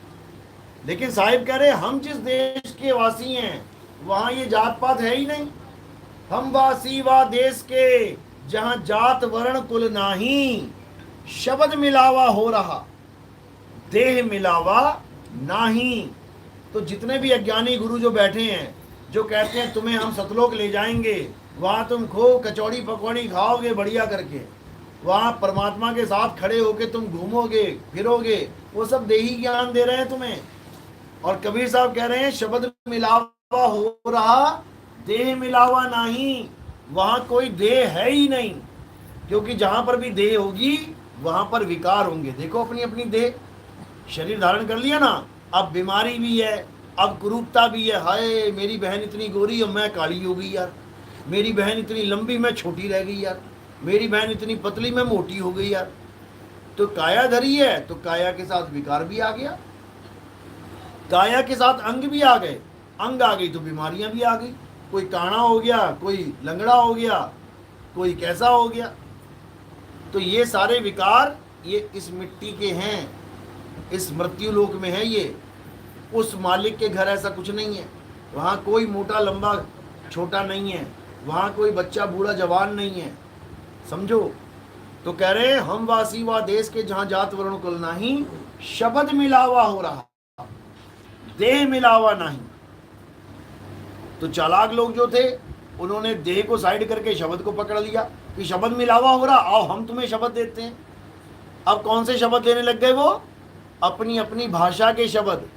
लेकिन साहिब कह रहे हम जिस देश के वासी हैं वहां ये जात पात है ही नहीं। हम वासी वा देश के, जहां जात वर्ण कुल नाही। शब्द मिलावा हो रहा, देह मिलावा नाही। तो जितने भी अज्ञानी गुरु जो बैठे हैं, जो कहते हैं तुम्हें हम सतलोक ले जाएंगे, वहां तुम खूब कचौड़ी पकौड़ी खाओगे बढ़िया करके, वहां परमात्मा के साथ खड़े होके तुम घूमोगे फिरोगे, वो सब देही ज्ञान दे रहे हैं तुम्हें। और कबीर साहब कह रहे हैं शब्द मिलावा हो रहा, देह मिलावा नहीं। वहां कोई देह है ही नहीं, क्योंकि जहां पर भी देह होगी वहां पर विकार होंगे। देखो अपनी अपनी देह, शरीर धारण कर लिया ना, अब बीमारी भी है, अब कुरूपता भी है। हाय मेरी बहन इतनी गोरी और मैं काली हो गई यार, मेरी बहन इतनी लंबी मैं छोटी रह गई यार, मेरी बहन इतनी पतली मैं मोटी हो गई यार। तो काया धरी है, तो काया के साथ विकार भी आ गया, काया के साथ अंग भी आ गए, अंग आ गई तो बीमारियां भी आ गई। कोई काना हो गया, कोई लंगड़ा हो गया, कोई कैसा हो गया। तो ये सारे विकार ये इस मिट्टी के हैं, इस मृत्यु लोक में है ये। उस मालिक के घर ऐसा कुछ नहीं है। वहाँ कोई मोटा लंबा छोटा नहीं है, वहाँ कोई बच्चा बूढ़ा जवान नहीं है। समझो। तो कह रहे हम वासी वा देश के, जहाँ जात वर्ण कुल नहीं। शब्द मिलावा हो रहा, देह मिलावा नहीं। तो चालाक लोग जो थे उन्होंने देह को साइड करके शब्द को पकड़ लिया कि शब्द मिलावा हो रहा, आओ हम तुम्हें शब्द देते हैं। अब कौन से शब्द लेने लग गए? वो अपनी अपनी भाषा के शब्द।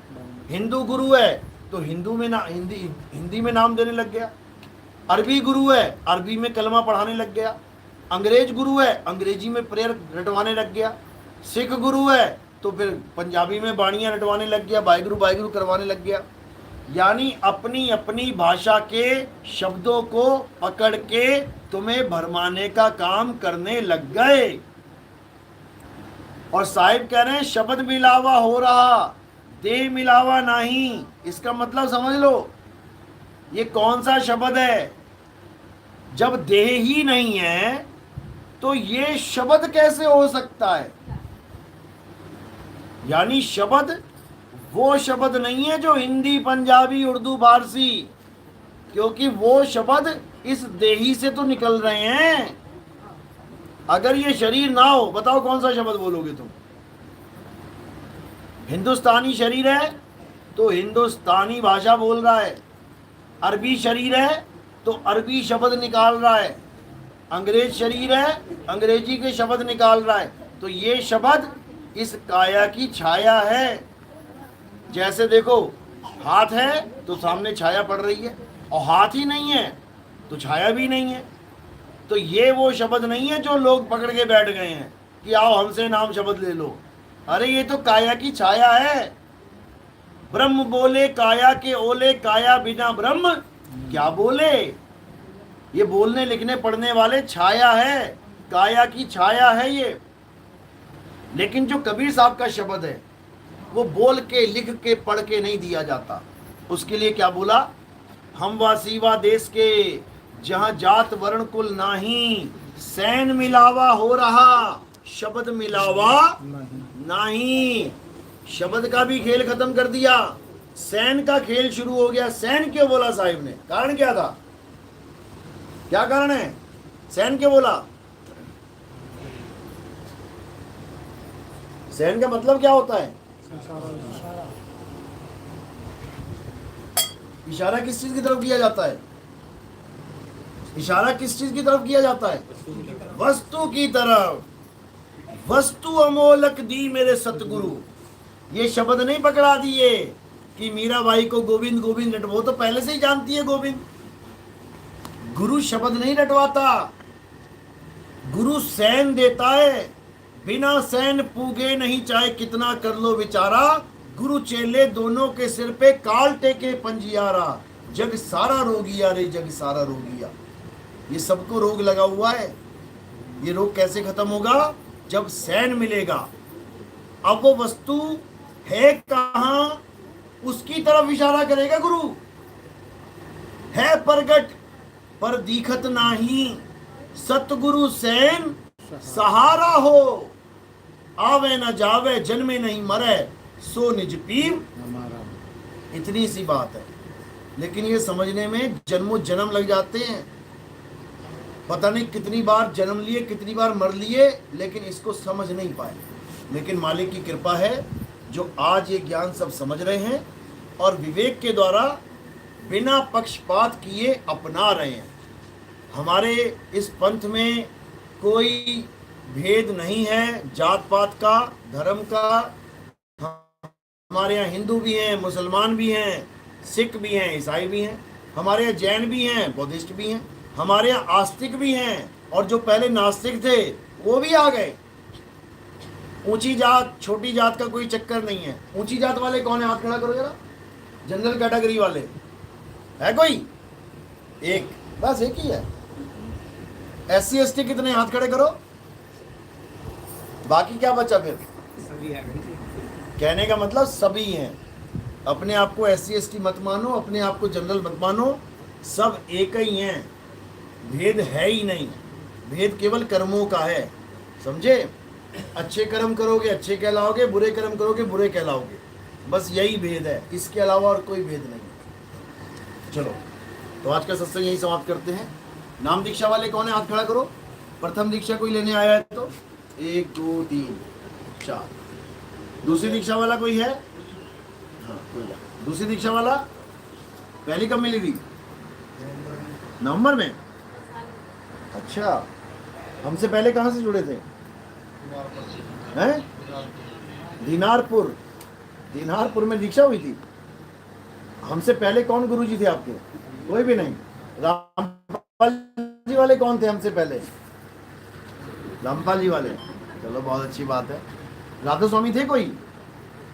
हिंदू गुरु है तो हिंदू में ना हिंदी में नाम देने लग गया, अरबी गुरु है अरबी में कलमा पढ़ाने लग गया, अंग्रेज गुरु है अंग्रेजी में प्रेयर रटवाने लग गया, सिख गुरु है तो फिर पंजाबी में बाणियां रटवाने लग गया, वाहिगुरु वाहिगुरु करवाने लग गया। यानी अपनी अपनी भाषा के शब्दों को पकड़ के तुम्हें भरमाने का काम करने लग गए। और साहिब कह रहे हैं शब्द मिलावा हो रहा, देह मिलावा नहीं। इसका मतलब समझ लो, ये कौन सा शब्द है? जब देह ही नहीं है तो ये शब्द कैसे हो सकता है? यानी शब्द वो शब्द नहीं है जो हिंदी पंजाबी उर्दू फारसी, क्योंकि वो शब्द इस देही से तो निकल रहे हैं। अगर ये शरीर ना हो, बताओ कौन सा शब्द बोलोगे तुम? हिंदुस्तानी शरीर है तो हिंदुस्तानी भाषा बोल रहा है, अरबी शरीर है तो अरबी शब्द निकाल रहा है, अंग्रेज शरीर है अंग्रेजी के शब्द निकाल रहा है। तो ये शब्द इस काया की छाया है। जैसे देखो, हाथ है तो सामने छाया पड़ रही है, और हाथ ही नहीं है तो छाया भी नहीं है। तो ये वो शब्द नहीं है जो लोग पकड़ के बैठ गए हैं कि आओ हमसे नाम शब्द ले लो। अरे ये तो काया की छाया है। ब्रह्म बोले काया के ओले, काया बिना ब्रह्म क्या बोले। ये बोलने लिखने पढ़ने वाले छाया है, काया की छाया है ये। लेकिन जो कबीर साहब का शब्द है वो बोल के लिख के पढ़ के नहीं दिया जाता। उसके लिए क्या बोला, हम वा सीवा देश के जहां जात वर्ण कुल नाही, सैन मिलावा हो रहा शब्द मिलावा नहीं। शब्द का भी खेल खत्म कर दिया, सैन का खेल शुरू हो गया। सैन क्यों बोला साहिब ने, कारण क्या था, क्या कारण है, सैन क्यों बोला। सैन का मतलब क्या होता है, इशारा किस चीज की तरफ किया जाता है, इशारा किस चीज की तरफ किया जाता है, वस्तु की तरफ। वस्तु अमोलक दी मेरे सतगुरु। ये शब्द नहीं पकड़ा दिए कि मीराबाई को गोविंद गोविंद रट, वो तो पहले से ही जानती है गोविंद। गुरु शब्द नहीं रटवाता, गुरु सैन देता है। बिना सैन पूगे नहीं चाहे कितना कर लो विचारा, गुरु चेले दोनों के सिर पे काल टेके पंजियारा। जग सारा रोगिया रे जग सारा रोगिया। ये सबको रोग लगा हुआ है। ये रोग कैसे खत्म होगा, जब सैन मिलेगा। अब वो वस्तु है कहां, उसकी तरफ इशारा करेगा गुरु। है प्रगट पर दिखत नाही, सतगुरु सैन सहारा हो। आवे न जावे जन्मे नहीं मरे, सो निज पीव। इतनी सी बात है, लेकिन ये समझने में जन्मों जन्म लग जाते हैं। पता नहीं कितनी बार जन्म लिए, कितनी बार मर लिए, लेकिन इसको समझ नहीं पाए। लेकिन मालिक की कृपा है जो आज ये ज्ञान सब समझ रहे हैं और विवेक के द्वारा बिना पक्षपात किए अपना रहे हैं। हमारे इस पंथ में कोई भेद नहीं है जात पात का, धर्म का। हमारे यहाँ हिंदू भी हैं, मुसलमान भी हैं, सिख भी हैं, ईसाई भी हैं, हमारे यहाँ जैन भी हैं, बौद्धिस्ट भी हैं, हमारे यहाँ आस्तिक भी हैं, और जो पहले नास्तिक थे वो भी आ गए। ऊंची जात छोटी जात का कोई चक्कर नहीं है। ऊंची जात वाले कौन है, हाथ खड़ा करो जरा। जनरल कैटेगरी वाले है कोई, एक, बस एक ही है। SC ST कितने, हाथ खड़े करो। बाकी क्या बचा फिर, कहने का मतलब सभी हैं। अपने आप को SC ST मत मानो, अपने आप को जनरल मत मानो, सब एक ही हैं। भेद है ही नहीं, भेद केवल कर्मों का है, समझे। अच्छे कर्म करोगे अच्छे कहलाओगे, बुरे कर्म करोगे बुरे कहलाओगे, बस यही भेद है, इसके अलावा और कोई भेद नहीं। चलो, तो आज का सत्संग यही समाप्त करते हैं। नाम दीक्षा वाले कौन है, हाथ खड़ा करो। प्रथम दीक्षा कोई लेने आया है तो 1 2 3 4। दूसरी दीक्षा वाला कोई है, हाँ कोई है। दूसरी दीक्षा वाला पहली कब मिली थी, नवंबर में। अच्छा, हमसे पहले कहाँ से जुड़े थे, हैं? दीनारपुर, दीनारपुर में दीक्षा हुई थी। हमसे पहले कौन गुरुजी थे आपके, कोई भी नहीं। रामपाल जी वाले कौन थे हमसे पहले, रामपाल जी वाले, चलो बहुत अच्छी बात है। राधा स्वामी थे कोई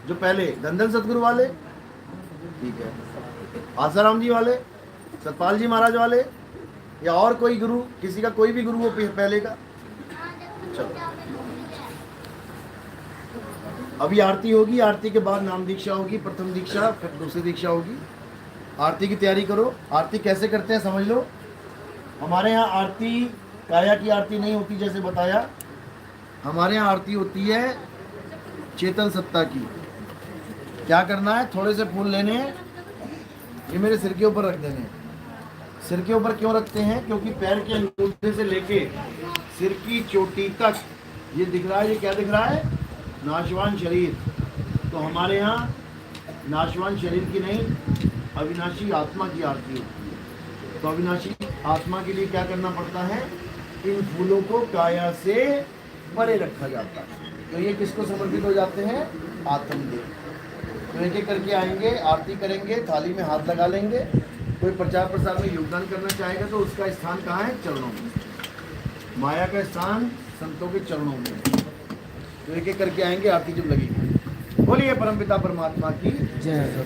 जो पहले, दंदल सतगुरु वाले, ठीक है। आसाराम जी वाले, सतपाल जी महाराज वाले, या और कोई गुरु, किसी का कोई भी गुरु वो पहले का। चलो, अभी आरती होगी, आरती के बाद नाम दीक्षा होगी, प्रथम दीक्षा, फिर दूसरी दीक्षा होगी। आरती की तैयारी करो। आरती कैसे करते हैं समझ लो। हमारे यहाँ आरती काया की आरती नहीं होती, जैसे बताया। हमारे यहाँ आरती होती है चेतन सत्ता की। क्या करना है, थोड़े से फूल लेने हैं, ये मेरे सिर के ऊपर रख देने हैं। सिर के ऊपर क्यों रखते हैं, क्योंकि पैर के अंगूठे से लेके सिर की चोटी तक ये दिख रहा है, ये क्या दिख रहा है, नाशवान शरीर। तो हमारे यहाँ नाशवान शरीर की नहीं, अविनाशी आत्मा की आरती होती है। तो अविनाशी आत्मा के लिए क्या करना पड़ता है, इन फूलों को काया से परे रखा जाता है। तो ये किसको समर्पित हो जाते हैं? आत्मदेव। तो एक एक करके आएंगे, आरती करेंगे, थाली में हाथ लगा लेंगे। कोई प्रचार प्रसार में योगदान करना चाहेगा तो उसका स्थान कहाँ है? चरणों में। माया का स्थान संतों के चरणों में। तो एक एक करके आएंगे, आरती जब लगेगी। बोलिए परमपिता परमात्मा की जय।